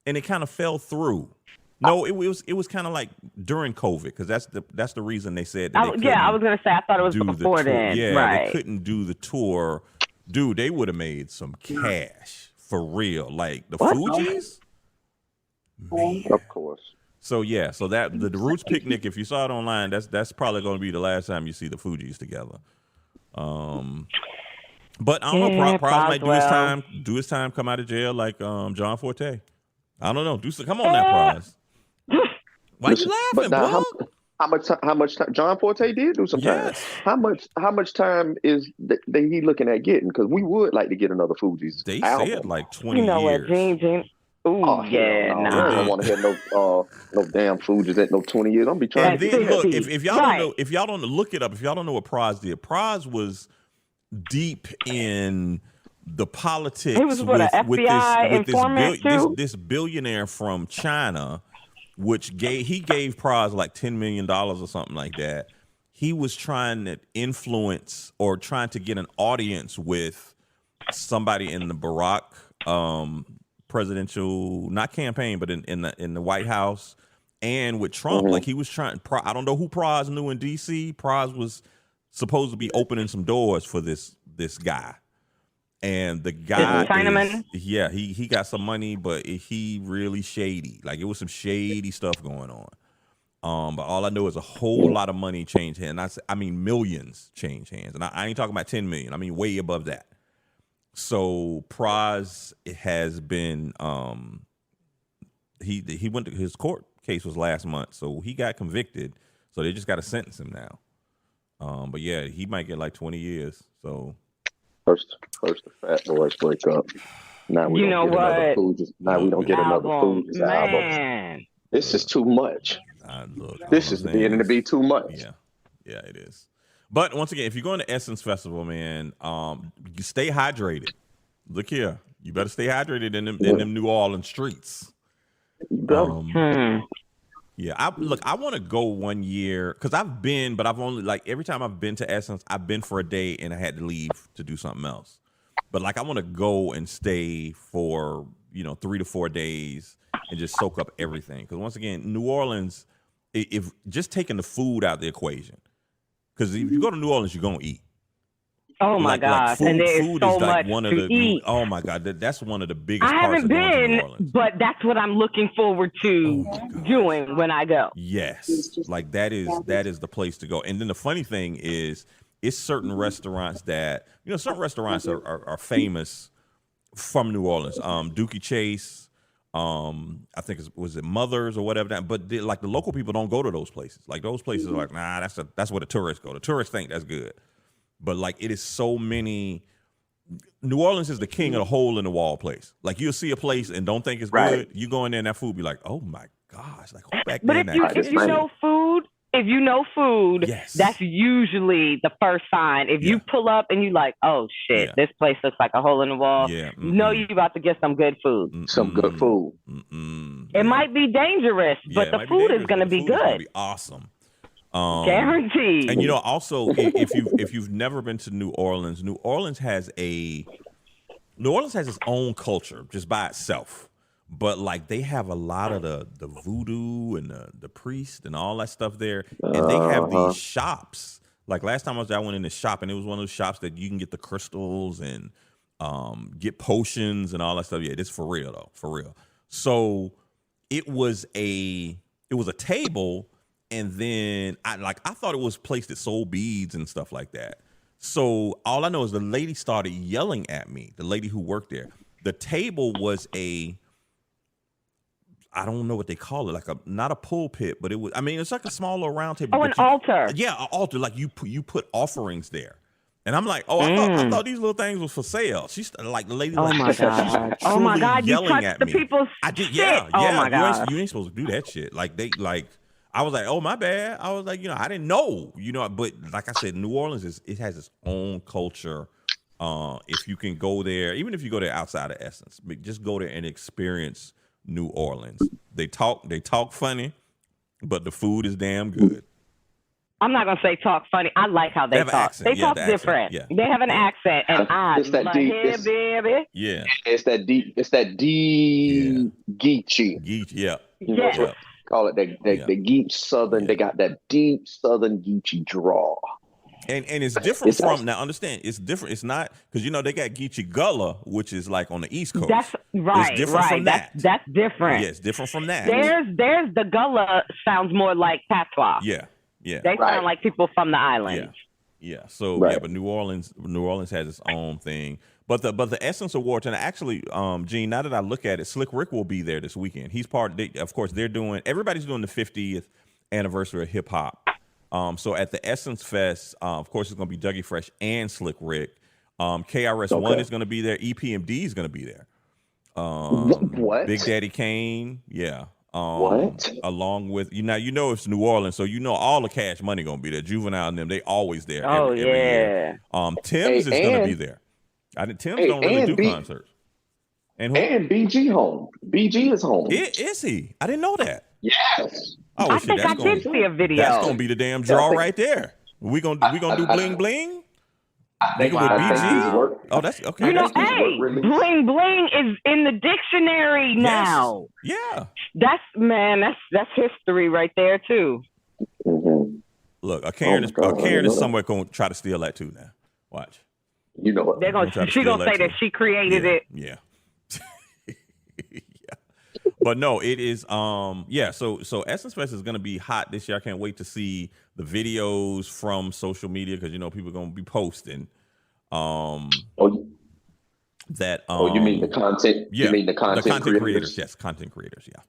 And it kind of fell through. No, it was kind of like during COVID, because that's the reason they said that I was gonna say I thought it was before then. Yeah, right. They couldn't do the tour. Dude, they would have made some cash for real. Like the Fugees? Man. Of course. So that the Roots Picnic, if you saw it online, that's probably going to be the last time you see the Fugees together. But I don't know. Praz might do his time, come out of jail like John Forte. I don't know. Come on now, Praz. Why you laughing, bro? How much time John Forte did do some time? Yes. How much time is he looking at getting? Because we would like to get another Fugees. They album. said like 20 You know years. what, Gene? Ooh, yeah, no. nah. I don't want to hear no damn Fugees at no 20 years. I'm be trying. And then look, if y'all don't know, if y'all don't look it up, if y'all don't know what Praz did, Praz was deep in the politics. He was with this billionaire from China, which gave Praz like $10 million or something like that. He was trying to influence or trying to get an audience with somebody in the Barack presidential, not campaign, but in the White House, and with Trump. Like he was trying. I don't know who Praz knew in D.C. Praz was supposed to be opening some doors for this guy. And the guy, he got some money, but he really shady. Like it was some shady stuff going on. But all I know is a whole lot of money changed hands. I mean millions changed hands, and I ain't talking about 10 million. I mean way above that. So Praz has been he went to his court case was last month, so he got convicted. So they just got to sentence him now. But yeah, he might get like 20 years. So. First the Fat Boys break up. Now we don't get another Fugees album. This is too much. This is beginning to be too much. Yeah, it is. But once again, if you're going to Essence Festival, man, stay hydrated. Look here, you better stay hydrated in them New Orleans streets. Yeah, I want to go one year because I've been, but I've only every time I've been to Essence, I've been for a day and I had to leave to do something else. But I want to go and stay for 3 to 4 days and just soak up everything. Because once again, New Orleans, if just taking the food out of the equation, because if you go to New Orleans, you're gonna eat. Oh my gosh! And there's so much to eat. Oh my God, that's one of the biggest. I haven't been, but that's what I'm looking forward to doing when I go. Yes, that is the place to go. And then the funny thing is, it's certain restaurants that certain restaurants are famous from New Orleans. Dookie Chase, I think was it Mother's or whatever that. But the local people don't go to those places. Those places are nah, that's where the tourists go. The tourists think that's good. But it is so many. New Orleans is the king of the hole in the wall place. You'll see a place and don't think it's good. You go in there and that food be like, oh my gosh, who back there? But if you know food, yes, that's usually the first sign. If you pull up and you like, oh shit, this place looks like a hole in the wall. Yeah, you know you're about to get some good food. Some good food. It might be dangerous, but the food is going to be good. Gonna be awesome. Guaranteed. And also, if you've never been to New Orleans has a New Orleans has its own culture just by itself. But like they have a lot of the voodoo and the priest and all that stuff there. And they have these shops. Like last time I was there, I went in the shop and it was one of those shops that you can get the crystals and get potions and all that stuff. Yeah, it's for real though, for real. So it was a table, and then I thought it was a place that sold beads and stuff like that. So all I know is the lady started yelling at me, the lady who worked there. The table was I don't know what they call it, like not a pulpit, but it's like a small little round table. Oh, an altar. Yeah, an altar. Like you put offerings there. And I'm like, I thought these little things was for sale. She's like the lady. Oh my god! Oh my god! You touched the people's I did. Shit. Yeah. Oh my god! You ain't supposed to do that shit. I was like, oh my bad. I was like, I didn't know. But like I said, New Orleans it has its own culture. If you can go there, even if you go there outside of Essence, but just go there and experience New Orleans. They talk funny, but the food is damn good. I'm not gonna say talk funny. I like how they talk. They talk different. Yeah. They have an accent, and I love it, baby. Yeah, it's that deep. It's that deep Geechee. Yeah. Yeah. Call it the Geech Southern. Yeah. They got that deep Southern Geechee draw. And it's different from now. Understand, it's different. It's not because they got Geechee Gullah, which is like on the East Coast. That's right. It's different from that. That's different. Yeah, it's different from that. There's the Gullah sounds more like patois. Yeah. They sound like people from the islands. Yeah. So but New Orleans has its own thing. But the Essence Awards, and actually, Gene, now that I look at it, Slick Rick will be there this weekend. He's of course, everybody's doing the 50th anniversary of hip hop. So at the Essence Fest, of course, it's going to be Dougie Fresh and Slick Rick. KRS-One is going to be there. EPMD is going to be there. What? Big Daddy Kane, yeah. What? Along with it's New Orleans, so all the Cash Money gonna be there. Juvenile and them, they always there. Every year. Tim's is gonna be there. Tim's don't really do concerts. And BG home. BG is home. Is he? I didn't know that. Yes. Oh, I think I did see a video. That's gonna be the damn draw right there. We gonna do bling bling. Nigga with BG. Oh, that's okay. Bling bling is in the dictionary now. Yes. Yeah. That's history right there too. Mm-hmm. Look, a Karen is somewhere going to try to steal that too now. Watch. You know what? She's gonna say that she created it. Yeah. Yeah. But no, it is so Essence Fest is gonna be hot this year. I can't wait to see the videos from social media because people are gonna be posting. You mean the content? Yeah, you mean the content creators? Yes, content creators. Yeah.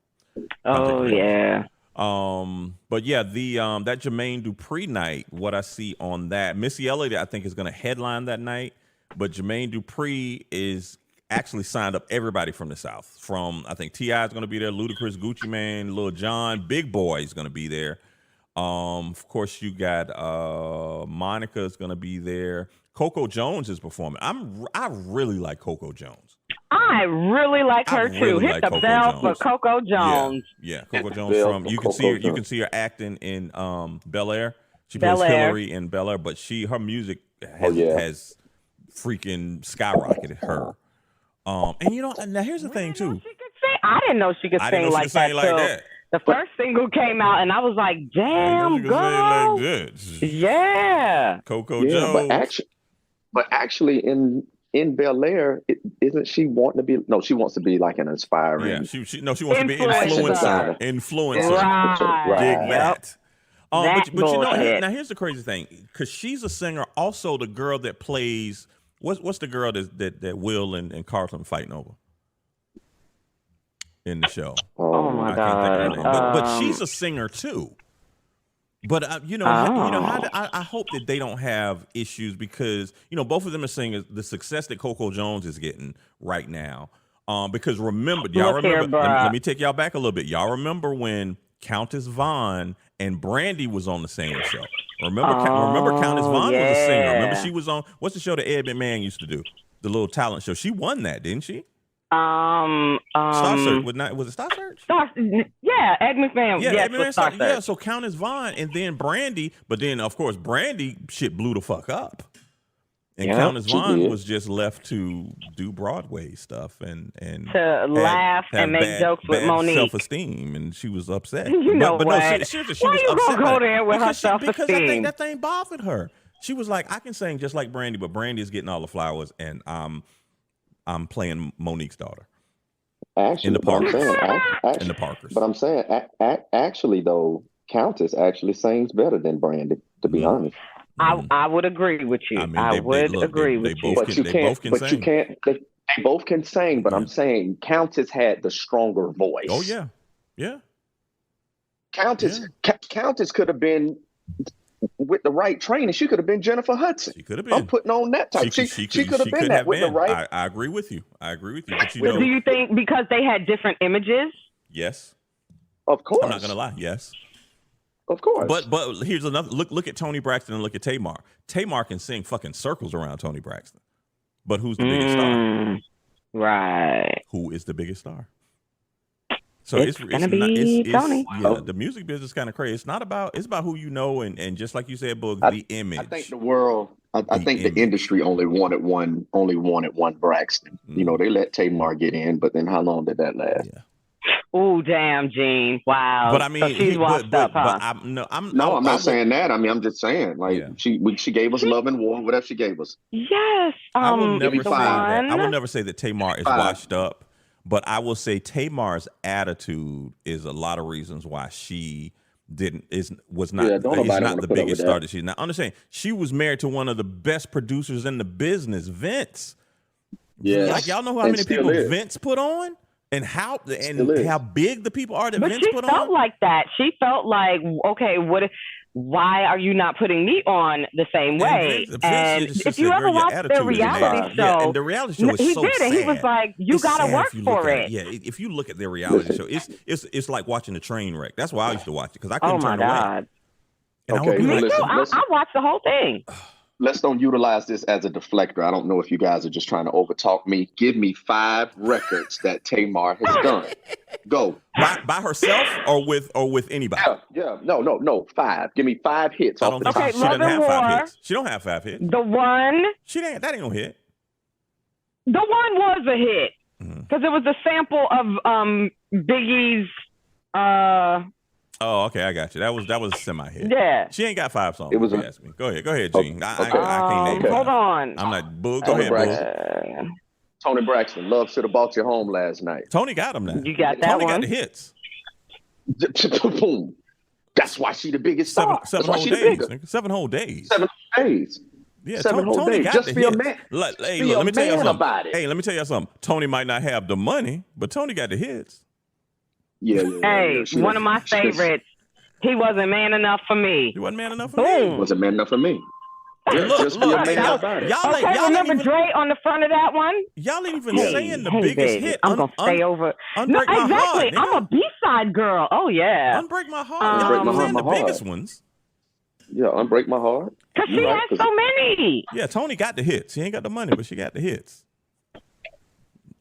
Yeah. But yeah, that Jermaine Dupri night. What I see on that, Missy Elliott, I think is gonna headline that night. But Jermaine Dupri is actually signed up everybody from the South. I think T.I. is going to be there, Ludacris, Gucci Mane, Lil Jon, Big Boy is going to be there. Of course, you got Monica is going to be there. Coco Jones is performing. I really like Coco Jones. I really like her too. Hit the bell for Coco Jones. Yeah, Coco Jones you can see her acting in Bel Air. She plays Hillary in Bel Air, but her music has freaking skyrocketed her. And now here's the thing too. I didn't know she could sing like that. The first single came out, and I was like, "Damn, girl!" Yeah, Coco Jones. But actually, in Bel Air, isn't she wanting to be? No, she wants to be like an inspiring. Yeah, she wants to be influencer. Right. Dig that. But now here's the crazy thing, because she's a singer, also the girl that plays. What's the girl that Will and Carlton fighting over in the show? Oh my God! But she's a singer too. But I hope that they don't have issues because both of them are saying the success that Coco Jones is getting right now. Because remember, let me take y'all back a little bit. Y'all remember when Countess Vaughn and Brandy was on the same show? Remember Countess Vaughn was a singer. Remember she was on, what's the show that Ed McMahon used to do? The little talent show. She won that, didn't she? Star Search. Was it Star Search? Yeah, Ed McMahon. Yeah, Ed McMahon Star Search. Yeah, so Countess Vaughn and then Brandy, but then of course Brandy shit blew the fuck up. And Countess Vaughn was just left to do Broadway stuff and to laugh and make jokes with Monique. Self-esteem, and she was upset. No, she Why was upset. You gonna go there with her self-esteem? Because I think that thing bothered her. She was like, I can sing just like Brandy, but Brandy is getting all the flowers, and I'm playing Monique's daughter. Actually, in the Parkers. In the Parkers. But I'm saying, actually, though, Countess actually sings better than Brandy, to be honest. I would agree with you. I would agree with you. But they both can sing, but I'm saying Countess had the stronger voice. Oh, yeah. Yeah. Countess could have been, with the right training, she could have been Jennifer Hudson. She could have been. I'm putting on that type. She could have been that with the right. I agree with you. But do you think because they had different images? Yes. Of course. I'm not going to lie. Yes. Of course. But here's another look at Toni Braxton and look at Tamar. Tamar can sing fucking circles around Toni Braxton. But who's the biggest star? Right. Who is the biggest star? So it's gonna be Toni. Yeah, the music business is kind of crazy. It's about who you know and just like you said, Boog, the image. I think the world I think the industry only wanted one Braxton. You know, they let Tamar get in, but then how long did that last? Yeah. Oh, damn, Gene! Wow. But I mean, so she's washed up, huh? I'm not saying that. I mean, I'm just saying, like, she gave us Love and War, whatever she gave us. Yes. I will never say that Tamar is washed up, but I will say Tamar's attitude is a lot of reasons why she is not the biggest star that she's. Now, understand, she was married to one of the best producers in the business, Vince. Yeah, like y'all know how many people Vince put on. And how big the people are that Vince put on? But she felt like that. She felt like, okay, why are you not putting me on the same way? And if you ever watch their reality show, and the reality show is so sad. And he was like, you got to work for it. Yeah, if you look at their reality show, it's like watching a train wreck. That's why I used to watch it, because I couldn't turn away. God. And okay, me too. I watched the whole thing. Let's don't utilize this as a deflector. I don't know if you guys are just trying to overtalk me. Give me 5 records that Tamar has done. Go. By herself or with anybody? Yeah. No. 5. Give me 5 hits. I don't think she doesn't have 5 hits. She don't have 5 hits. The One. That ain't no hit. The One was a hit because it was a sample of Biggie's. Oh, okay, I got you. That was a semi-hit. Yeah. She ain't got 5 songs. If you ask me. Go ahead, Gene. I can't name it. Hold on. I'm not. Boog, go ahead, Boog. Toni Braxton, Love Should Have Bought You Home Last Night. Toni got them now. You got that Toni one. got the hits. Boom. That's why she the biggest star. 7 whole days. 7 whole days. 7 days. Yeah, 7 whole Toni days. got Just the be a hits. man. Let me tell you something. About it. Hey, let me tell you something. Toni might not have the money, but Toni got the hits. Yeah. Hey, one of my favorites. He wasn't man enough for me. He wasn't man enough for me. Wasn't man enough for me. Just be a man about it. Y'all remember Dre on the front of that one? Y'all ain't even saying the biggest baby. hit. I'm gonna stay over. No, exactly. I'm a B-side girl. Oh yeah. Unbreak My Heart. Y'all ain't saying the biggest ones. Yeah, Unbreak My Heart. Because she has so many. Yeah, Toni got the hits. She ain't got the money, but she got the hits.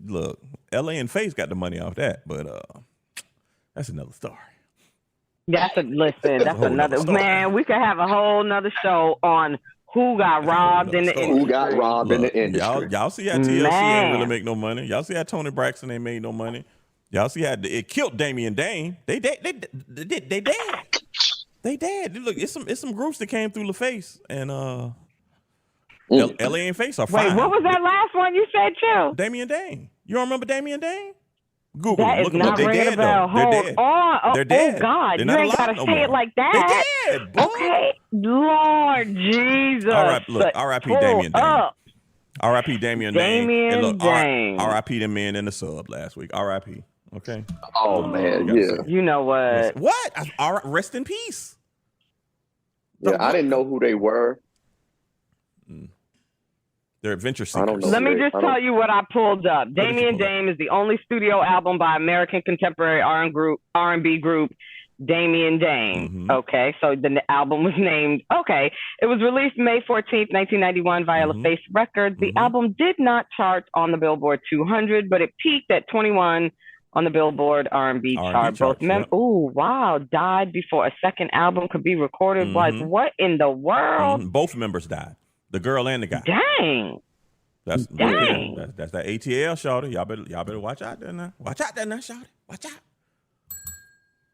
Look, LA and Face got the money off that, but that's another story. That's another story. Man, we could have a whole nother show on who got robbed in the industry. Who got robbed in the industry. Y'all see how TLC ain't really make no money. Y'all see how Toni Braxton ain't made no money. Y'all see how it killed Damian Dane. They dead. They dead. Look, it's some groups that came through LaFace and LA and Face are fine. Wait, what was that last one you said, Chill? Damian Dane. You don't remember Damian Dane? Google. That is not ringing a bell. Hold on. They're dead. Oh God, you ain't gotta say it like that. They dead. Okay, Lord Jesus. All right, look. R.I.P. Damian Dane. R.I.P. Damian Dane. R.I.P. the men in the sub last week. R.I.P. Okay. Oh man, yeah. You know what? What? All right, rest in peace. Yeah, I didn't know who they were. They're adventure seekers. Let me just tell you what I pulled up. Damian Dame is the only studio album by American contemporary R&B group Damian Dame. Mm-hmm. Okay, so the album was named. Okay, it was released May 14th, 1991 via LaFace Records. The album did not chart on the Billboard 200, but it peaked at 21 on the Billboard R&B chart. Both died before a second album could be recorded. Like, what in the world? Both members died. The girl and the guy. Dang. That's Dang. that's that ATL, shorty. Y'all better watch out there now. Watch out there now, shorty. Watch out.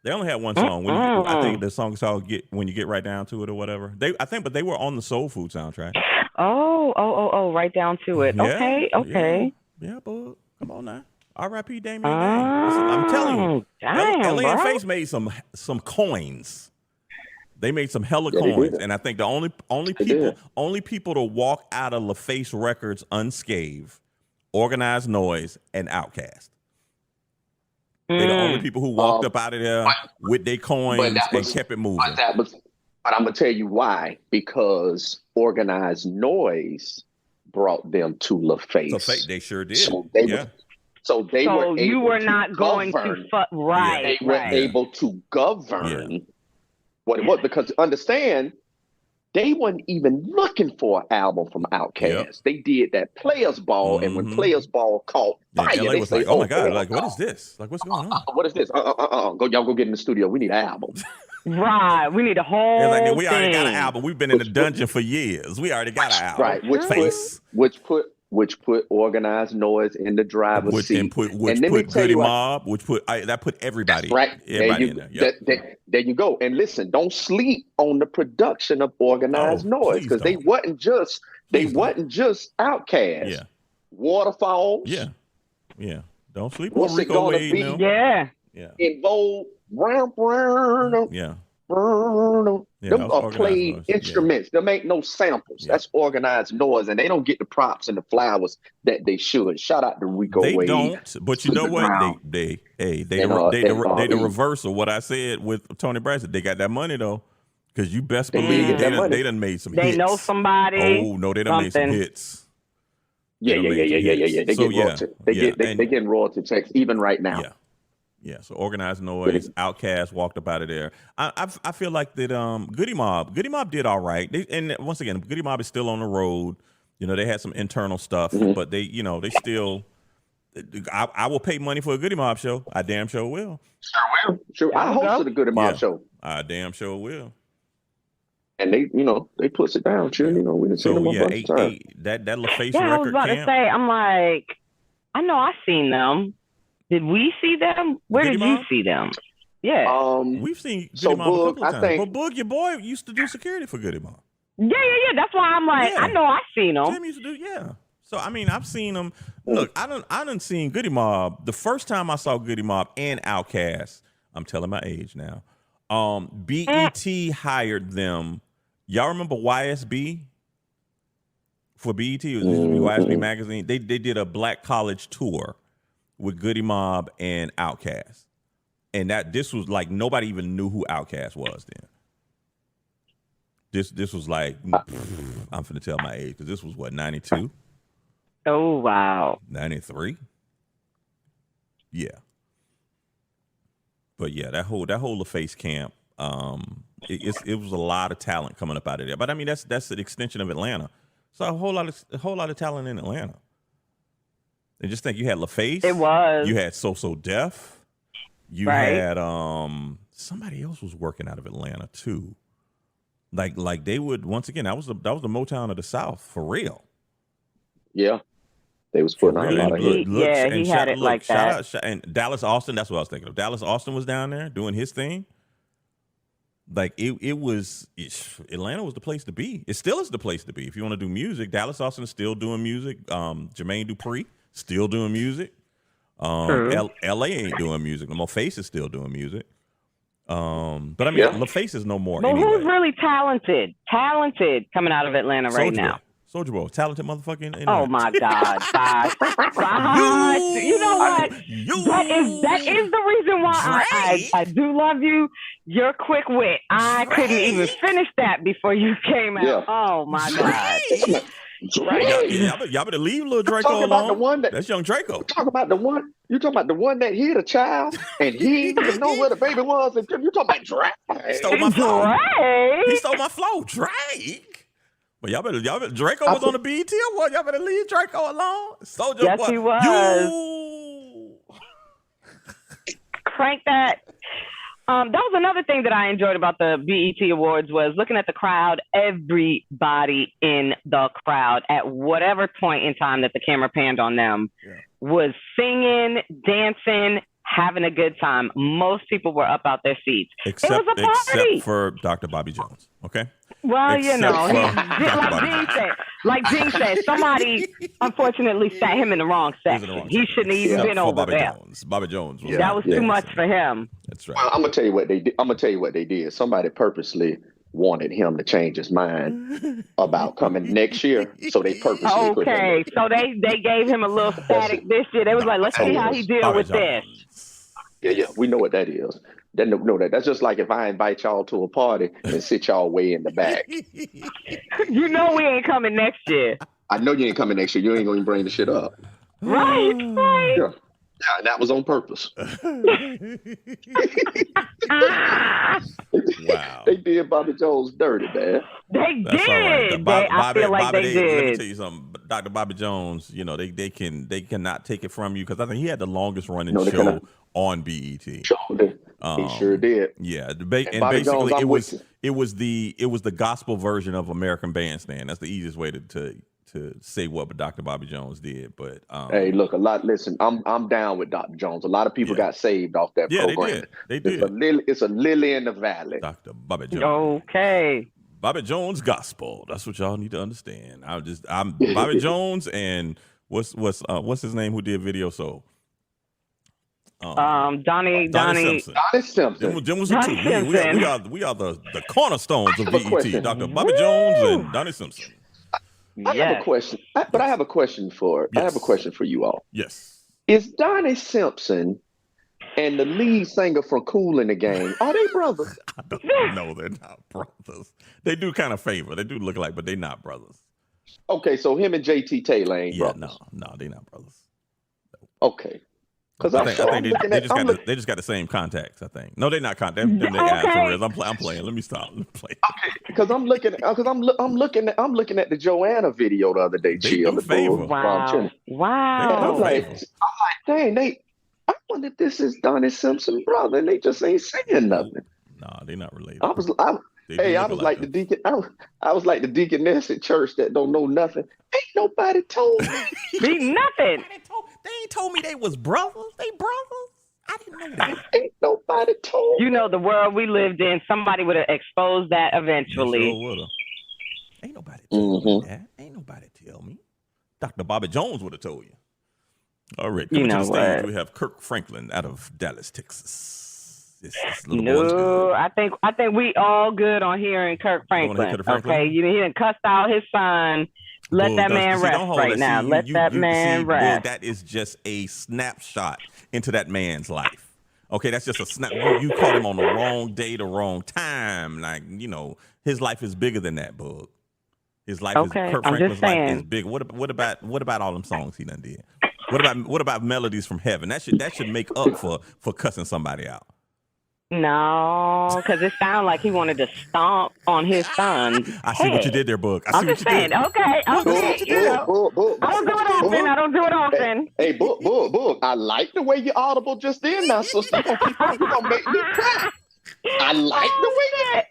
They only had one song. I think the song is called When You Get Right Down to It or whatever. But they were on the Soul Food soundtrack. Oh, right down to it. Yeah, Okay. Yeah, but come on now. R.I.P. Damien Dang. Listen, I'm telling you, damn, LA and Face made some coins. They made some hella coins, and I think the only people to walk out of LaFace Records unscathed, Organized Noise, and Outkast. They're the only people who walked up out of there with their coins and kept it moving. But I'm gonna tell you why. Because Organized Noise brought them to LaFace. They sure did. So they were. You were not going to right. They were able to govern what it was, because understand, they weren't even looking for an album from Outkast. Yep. They did that Players Ball, and when Players Ball caught fire, LA they was say, like, "Oh my God! Like, what is this? Like, what's going on? What is this? Y'all go get in the studio. We need an album." Right, we need a whole thing. We already got an album. We've been in the dungeon for years. We already got an album. Right, which put Organized Noise in the driver's seat, and put Goody Mob, that put everybody. That's right. Everybody in there. Yep. There you go. And listen, don't sleep on the production of Organized Noise, because they wasn't just Outkast. Yeah. Waterfalls. Yeah. Don't sleep What's on it Rico gonna Wade. be? No. Yeah. In Vogue. Yeah. Them are played instruments. Them ain't no samples. That's Organized Noise, and they don't get the props and the flowers that they should. Shout out to Rico Wade. They don't, but you know what? They the reverse of what I said with Tony Braxton. They got that money though, because you best believe they done made some hits. They know somebody. Oh no, they done made some hits. Yeah. They get royalty. They getting royalty checks even right now. Yeah, so Organized Noise, Outkast walked up out of there. I feel like that Goody Mob did all right. And once again, Goody Mob is still on the road. You know, they had some internal stuff, but they still. I will pay money for a Goody Mob show. I damn sure will. Sure. I hosted a Goody Mob show. I damn sure will. And they puts it down. Sure, we didn't see them a bunch of times. That LaFace record. I was about to say, I'm like, I know I've seen them. Did we see them? Where did you see them? Yeah. We've seen Goody Mob a couple of times. But Boog, your boy, used to do security for Goody Mob. Yeah. That's why I'm like, I know I've seen them. Tim used to do, So, I mean, I've seen them. Look, I done seen Goody Mob. The first time I saw Goody Mob and Outkast, I'm telling my age now, BET hired them. Y'all remember YSB? For BET, it was YSB Magazine. They did a Black College tour with Goody Mob and Outkast. And this was like, nobody even knew who Outkast was then. This was like, I'm finna tell my age, because this was what, 92? Oh, wow. 93? Yeah. But yeah, that whole LaFace camp, it was a lot of talent coming up out of there. But I mean, that's an extension of Atlanta. So a whole lot of talent in Atlanta. And just think, you had LaFace. It was. You had So Def. You had somebody else was working out of Atlanta too. Like they would, once again, that was the Motown of the South for real. Yeah. They was putting on a lot of hits. He had it like that. And Dallas Austin, that's what I was thinking of. Dallas Austin was down there doing his thing. Like Atlanta was the place to be. It still is the place to be. If you want to do music, Dallas Austin is still doing music. Jermaine Dupri still doing music. LA ain't doing music no more. Face is still doing music. But I mean, LaFace is no more. But anyway. Who's really talented coming out out of Atlanta right now? Soulja Boy, talented motherfucking. Oh my God! You know what? That is the reason why I do love you. Your quick wit. I couldn't even finish that before you came out. Yeah. Oh my God! Y'all better leave little Draco alone. That's young Draco. You talking about the one that hit a child and he didn't even know where the baby was. And you talking about Drake? He stole my flow. He stole my flow. Drake. But y'all better Draco was on the BET Award. Y'all better leave Draco alone. Soulja Yes, Boy. He was. Crank that. That was another thing that I enjoyed about the BET Awards was looking at the crowd. Everybody in the crowd at whatever point in time that the camera panned on them was singing, dancing, having a good time. Most people were up out their seats. It was a party. Except for Dr. Bobby Jones, okay? Well, Except like Gene said, somebody unfortunately sat him in the wrong section. He shouldn't have even been over there. Bobby Jones. That was too much for him. That's right. Well, I'm gonna tell you what they did. Somebody purposely wanted him to change his mind about coming next year, so they purposely put him. So they gave him a little static this year. They was like, let's see how he deal with this. Yeah, we know what that is. They know that. That's just like if I invite y'all to a party and sit y'all way in the back. You know we ain't coming next year. I know you ain't coming next year. You ain't gonna bring the shit up. Right. Yeah, that was on purpose. Wow. They did Bobby Jones dirty, man. They did. I feel like they did. Let me tell you something. Dr. Bobby Jones, they cannot take it from you because I think he had the longest running show on BET. He sure did. Yeah, and basically Jones, it was the gospel version of American Bandstand. That's the easiest way to say what Dr. Bobby Jones did. But hey, look, listen, I'm down with Dr. Jones. A lot of people got saved off that program. They did. It's a lily in the valley. Dr. Bobby Jones. Okay. Bobby Jones gospel. That's what y'all need to understand. I'm Bobby Jones and what's his name who did Video Soul? Donnie Simpson. Them was the two. We are the cornerstones of BET. Dr. Bobby Jones and Donnie Simpson. I have a question, but I have a question for you all. Yes. Is Donnie Simpson and the lead singer from Kool and the Gang, are they brothers? I don't know. They're not brothers. They do kind of favor. They do look like, but they're not brothers. Okay, so him and JT Taylor ain't brothers. No, they're not brothers. Okay. Because I think they just got the same contacts. I think. No, they're not contacts. They I'm playing. Let me stop. Okay, because I'm looking at the Joanna video the other day. Wow. I'm like, dang, I wonder if this is Donnie Simpson brother, and they just ain't saying nothing. No, they're not related. I was like the deacon. I was like the deaconess at church that don't know nothing. Ain't nobody told me nothing. They ain't told me they was brothers. They brothers. I didn't know that. Ain't nobody told. You know the world we lived in. Somebody would have exposed that eventually. Sure would have. Ain't nobody tell me that. Ain't nobody tell me. Dr. Bobby Jones would have told you. All right. Coming to the stage, we have Kirk Franklin out of Dallas, Texas. I think we all good on hearing Kirk Franklin. Okay, he didn't cuss out his son. Let that man rest right now. Let that man rest. That is just a snapshot into that man's life. Okay, that's just a snap. You caught him on the wrong day, the wrong time. Like, his life is bigger than that, Bug. His life is Kirk Franklin's life is big. What about all them songs he done did? What about Melodies from Heaven? That should make up for cussing somebody out. No, because it sounded like he wanted to stomp on his son. I see what you did there, Book. I'm just saying. Okay. I don't do it often. Hey, Book. I like the way you audible just then. Now, sister, you gonna make me cry. I like the way you.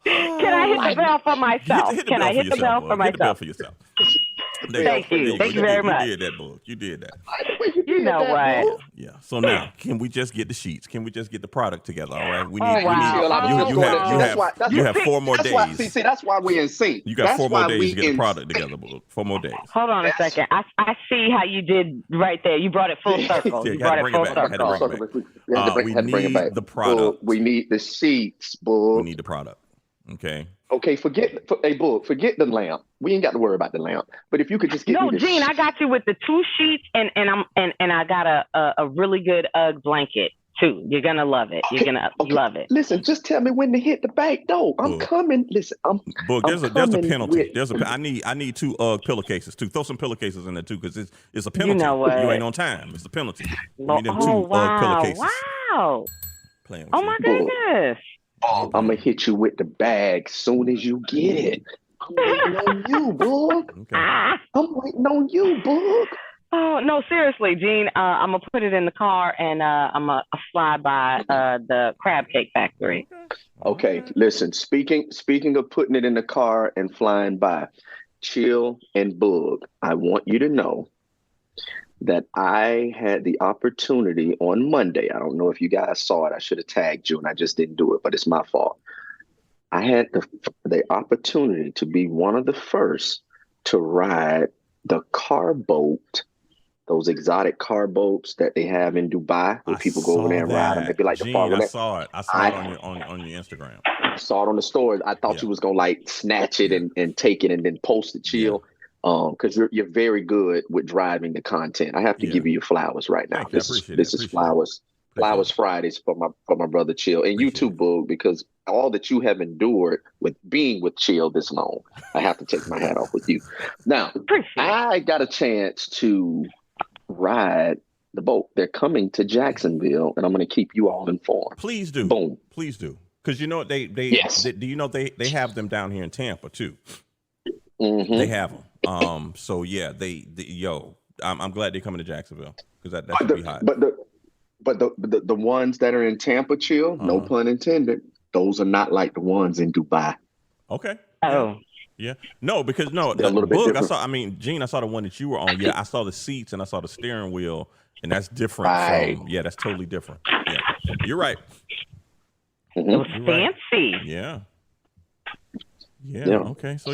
Can I hit the bell for myself? Can I hit the bell for myself? Hit the bell for yourself. Thank you. Thank you very much. You did that, Book. You did that. You know what? Yeah. So now, can we just get the sheets? Can we just get the product together? All right. You have 4 more days. See, that's why we're in sync. You got 4 more days to get the product together, Book. 4 more days. Hold on a second. I see how you did right there. You brought it full circle. You brought it full circle. We need the product. We need the sheets, Book. We need the product. Okay, forget the lamp. We ain't got to worry about the lamp. But if you could just get me the Gene, I got you with the 2 sheets and I got a really good UGG blanket too. You're gonna love it. You're gonna love it. Listen, just tell me when to hit the back door. I'm coming. Listen, there's a penalty. I need 2 UGG pillowcases too. Throw some pillowcases in there too, because it's a penalty. You know what? You ain't on time. It's a penalty. We need them 2 UGG pillowcases. Wow. Oh my goodness. I'm gonna hit you with the bag soon as you get it. I'm waiting on you, Boog. Okay. I'm waiting on you, Boog. Oh no, seriously, Gene. I'm gonna put it in the car and I'm gonna fly by the crab cake factory. Okay, listen. Speaking of putting it in the car and flying by, Chill and Bug, I want you to know that I had the opportunity on Monday. I don't know if you guys saw it. I should have tagged you, and I just didn't do it. But it's my fault. I had the opportunity to be one of the first to ride the car boat. Those exotic car boats that they have in Dubai, where people go over there and ride them. They be like the I saw it. I saw it on your Instagram. Saw it on the story. I thought you was gonna like snatch it and take it and then post it, Chill. Because you're very good with driving the content. I have to give you your flowers right now. This is flowers Fridays for my brother Chill, and you too, Boog, because all that you have endured with being with Chill this long, I have to take my hat off with you. Now, I got a chance to ride the boat. They're coming to Jacksonville, and I'm going to keep you all informed. Please do. Boom. Please do. Because you know they do you know they have them down here in Tampa too. Mm-hmm. They have them. So yeah, I'm glad they're coming to Jacksonville because that should be hot. But the ones that are in Tampa, Chill, no pun intended, those are not like the ones in Dubai. Okay. Oh. Yeah. No, because they're a little bit different. Gene, I saw the one that you were on. Yeah, I saw the seats and I saw the steering wheel, and that's different that's totally different. Yeah. You're right. It was fancy. Right. Yeah. Yeah. Okay. So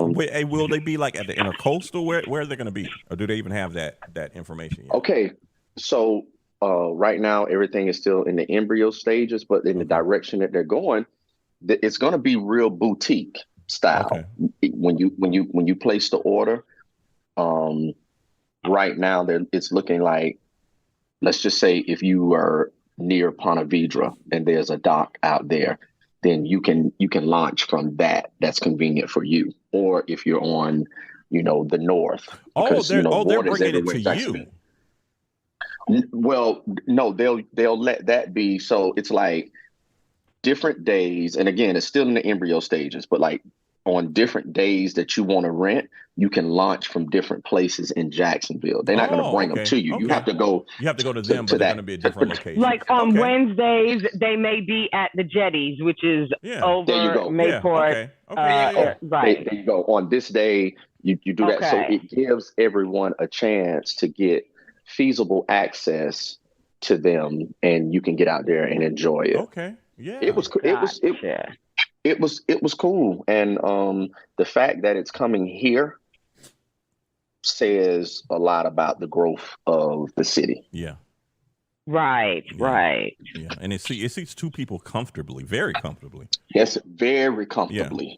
will they be like at the intercoastal? Where are they going to be, or do they even have that information yet? Okay. So right now everything is still in the embryo stages, but in the direction that they're going, it's going to be real boutique style. Okay. When you place the order, right now it's looking like, let's just say if you are near Ponte Vedra and there's a dock out there, then you can launch from that. That's convenient for you. Or if you're on, the north. They're bringing it to you. Well, no, they'll let that be. So it's like different days, and again, it's still in the embryo stages, but like on different days that you want to rent, you can launch from different places in Jacksonville. They're not going to bring them to you. Okay. You have to go. You have to go to them, but they're going to be a different location. Like on Wednesdays, they may be at the Jetties, which is over Mayport. Right. There you go. On this day, you do that. So it gives everyone a chance to get feasible access to them, and you can get out there and enjoy it. Okay. Yeah. It was cool. And the fact that it's coming here says a lot about the growth of the city. Yeah. Right. Yeah. And it seats two people comfortably, very comfortably. Yes, very comfortably. Yeah.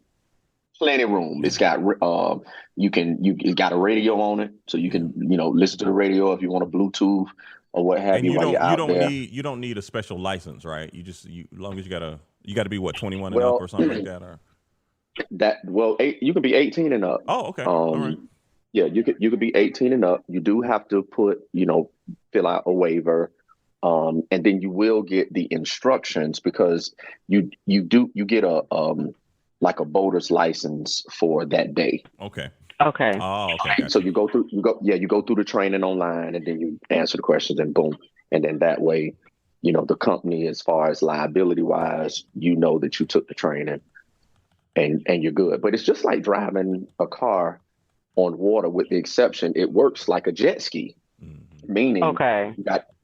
Plenty of room. It's got it got a radio on it, so you can listen to the radio if you want a Bluetooth or what have you. You don't need a special license, right? As long as you got to be 21 and up or something like that, or you can be 18 and up. Oh, okay. All right. Yeah, you could be 18 and up. You do have to fill out a waiver, and then you will get the instructions because you get a like a boater's license for that day. Okay. Okay. Oh, okay. Gotcha. So you go through the training online, and then you answer the questions, and boom, and then that way, the company, as far as liability wise, that you took the training, and you're good. But it's just like driving a car on water, with the exception it works like a jet ski, meaning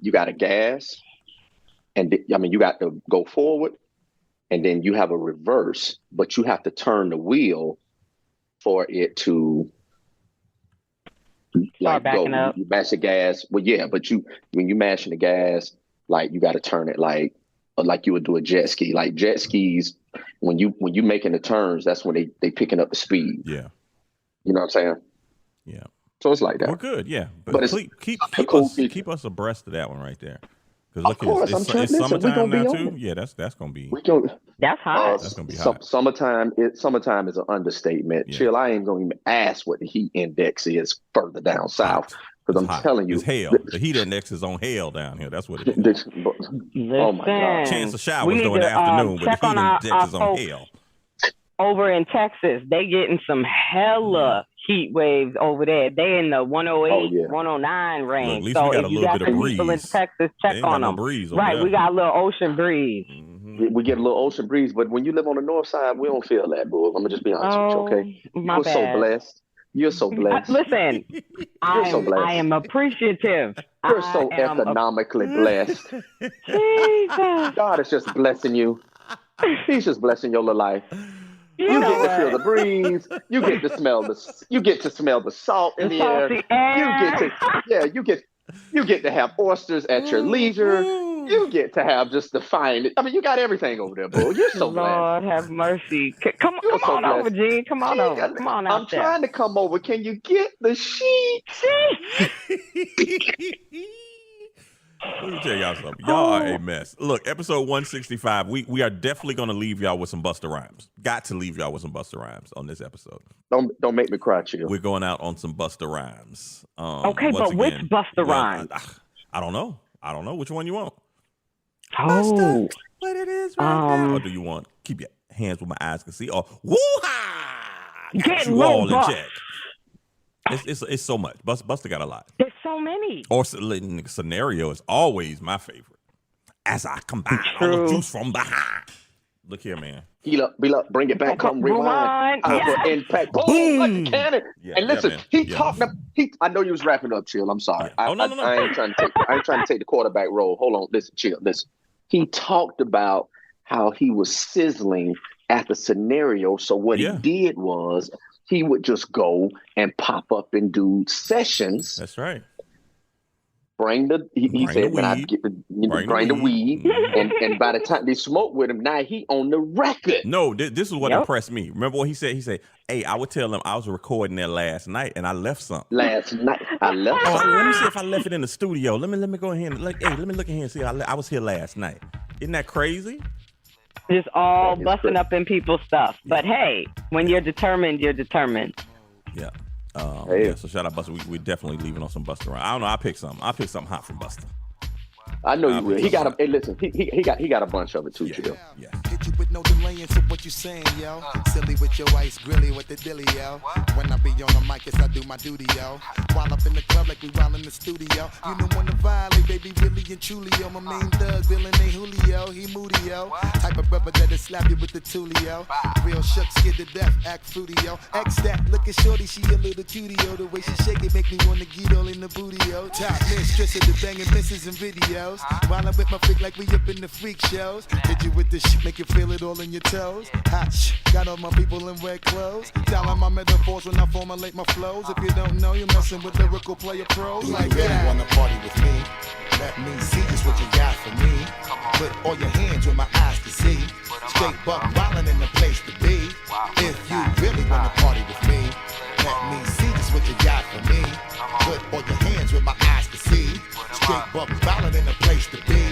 you got a gas, and you got to go forward, and then you have a reverse, but you have to turn the wheel for it to backing go. Up. You mash the gas. Well, yeah, but when you mashing the gas, like you got to turn it like you would do a jet ski. Like jet skis, when you making the turns, that's when they picking up the speed. Yeah. You know what I'm saying? Yeah. So it's like that. We're good, yeah. But keep us abreast of that one right there. Because it's summertime now too. Yeah, that's gonna be. That's hot. That's gonna be hot. Summertime is an understatement. Yeah. Chill. I ain't gonna even ask what the heat index is further down south. Because I'm telling you, it's hell. The heat index is on hell down here. That's what it is. Oh my God! Chance of showers during the afternoon, but the heat index is on hell. Over in Texas, they getting some hella heat waves over there. They in the 108, 109 range. Look, at least so we got if a you little got bit of some breeze. people in Texas, check on them. Right, we got a little ocean breeze. We get a little ocean breeze, but when you live on the north side, we don't feel that, boo. I'm gonna just be honest with you, okay? My You're bad. so blessed. You're so blessed. Listen, I am appreciative. You're so economically blessed. Jesus. God is just blessing you. He's just blessing your little life. You get to feel the breeze. You get to smell the salt in the air. You get to have oysters at your leisure. You get to have just the fine. I mean, you got everything over there, boo. You're so blessed. Lord have mercy. Come on over, Gene. Come on over. Come on out there. I'm trying to come over. Can you get the sheet? Let me tell y'all something. Y'all are a mess. Look, episode 165, we are definitely going to leave y'all with some Busta Rhymes. Got to leave y'all with some Busta Rhymes on this episode. Don't make me cry, Chill. We're going out on some Busta Rhymes. Okay, but which Busta Rhymes? I don't know. Which one you want? Oh. What it is right now. Or do you want keep your hands where my eyes can see? Or woo-ha! Got you all in check. It's so much. Busta got a lot. There's so many. Or Scenario is always my favorite. As I combine all the juice from behind. Look here, man. Heal up, bring it back, come rewind. Impact. Boom! Like a cannon. And listen, I know you was wrapping up, Chill. I'm sorry. Yeah. No. I ain't trying to take the quarterback role. Hold on, listen, Chill. Listen. He talked about how he was sizzling at the Scenario. So what he did was he would just go and pop up and do sessions. That's right. Bring the weed, and by the time they smoke with him, now he on the record. No, this is what impressed me. Remember what he said? He said, "Hey, I would tell them I was recording there last night, and I left something. Last night, I left. Let me see if I left it in the studio. Let me go ahead and let me look in here and see. I was here last night. Isn't that crazy? Just all busting up in people's stuff. But hey, when you're determined, you're determined. Yeah. So shout out Busta. We're definitely leaving on some Busta Rhymes. I don't know. I picked something hot from Busta. I know you will. He got a listen. He got a bunch of it too, Chill. Yeah. Hit you with no delay into what you saying, yo. Silly with your ice, grilly with the dilly, yo. When I be on the mic, yes, I do my duty, yo. While up in the club like we while in the studio. You know when to violate, baby, really and truly, yo. My main thug, villain ain't Julio, he moody, yo. Type of brother that'll slap you with the tulio. Real shook, scared to death, act fruity, yo. X that, look at shorty, she a little cutie, yo. The way she shake it make me wanna get all in the booty, yo. Top mistress of the banging misses and videos. While I'm with my freak like we up in the freak shows. Hit you with this shit, make you feel it all in your toes. Hot got all my people in red clothes. Dialing my metaphors when I formulate my flows. If you don't know, you're messing with lyrical player pros. Like you really wanna party with me? Let me see just what you got for me. Put all your hands with my eyes to see. Straight buck wildin' in the place to be. If you really wanna party with me, let me see just what you got for me. Put all your hands with my eyes to see. Straight buck wildin' in the place to be.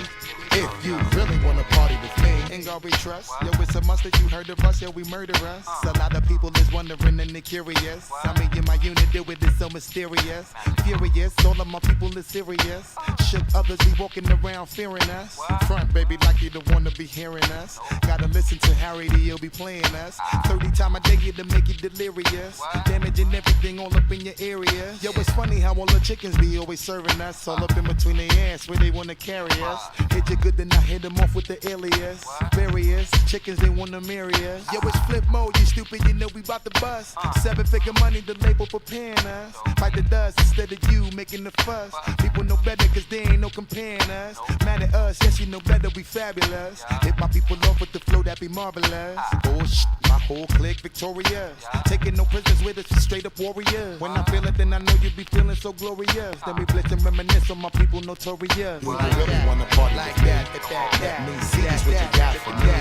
If you really wanna party with me, ain't gonna be trust. Yo, it's a must that you heard of us, yo, we murder us. A lot of people is wondering and they curious. I mean, in my unit deal with it so mysterious. Furious, all of my people is serious. Shook others be walking around fearing us. Front, baby, like you don't wanna be hearing us. Gotta listen to Harry, he'll be playing us. 30 times a day to make you delirious. Damaging everything all up in your area. Yo, it's funny how all the chickens be always serving us. All up in between their ass where they wanna carry us. Hit you good, then I hit them off with the alias. Various chickens, they wanna marry us. Yo, it's flip mode, you stupid, you know we bout to bust. 7-figure money, the label preparing us. Fight the dust instead of you making the fuss. People know better cause they ain't no comparing us. Mad at us, yes you know better, we fabulous. Hit my people off with the flow, that be marvelous. Bullshit, my whole clique victorious. Taking no prisoners with us, straight up warriors. When I feel it, then I know you be feeling so glorious. Then we blitz and reminisce on my people notorious. You really wanna party like that. Let me see just what you got for me.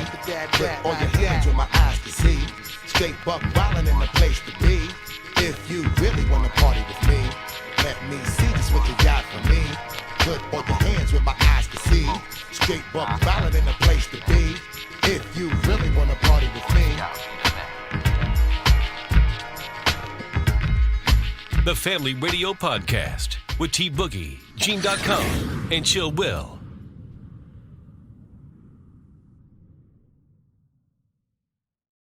Put all your hands with my eyes to see. Straight buck wildin' in the place to be. If you really wanna party with me, let me see just what you got for me. Put all your hands with my eyes to see. Straight buck wildin' in the place to be. If you really wanna party with me. The Family Radio Podcast with T-boogie, Gene.com, and Chill Will.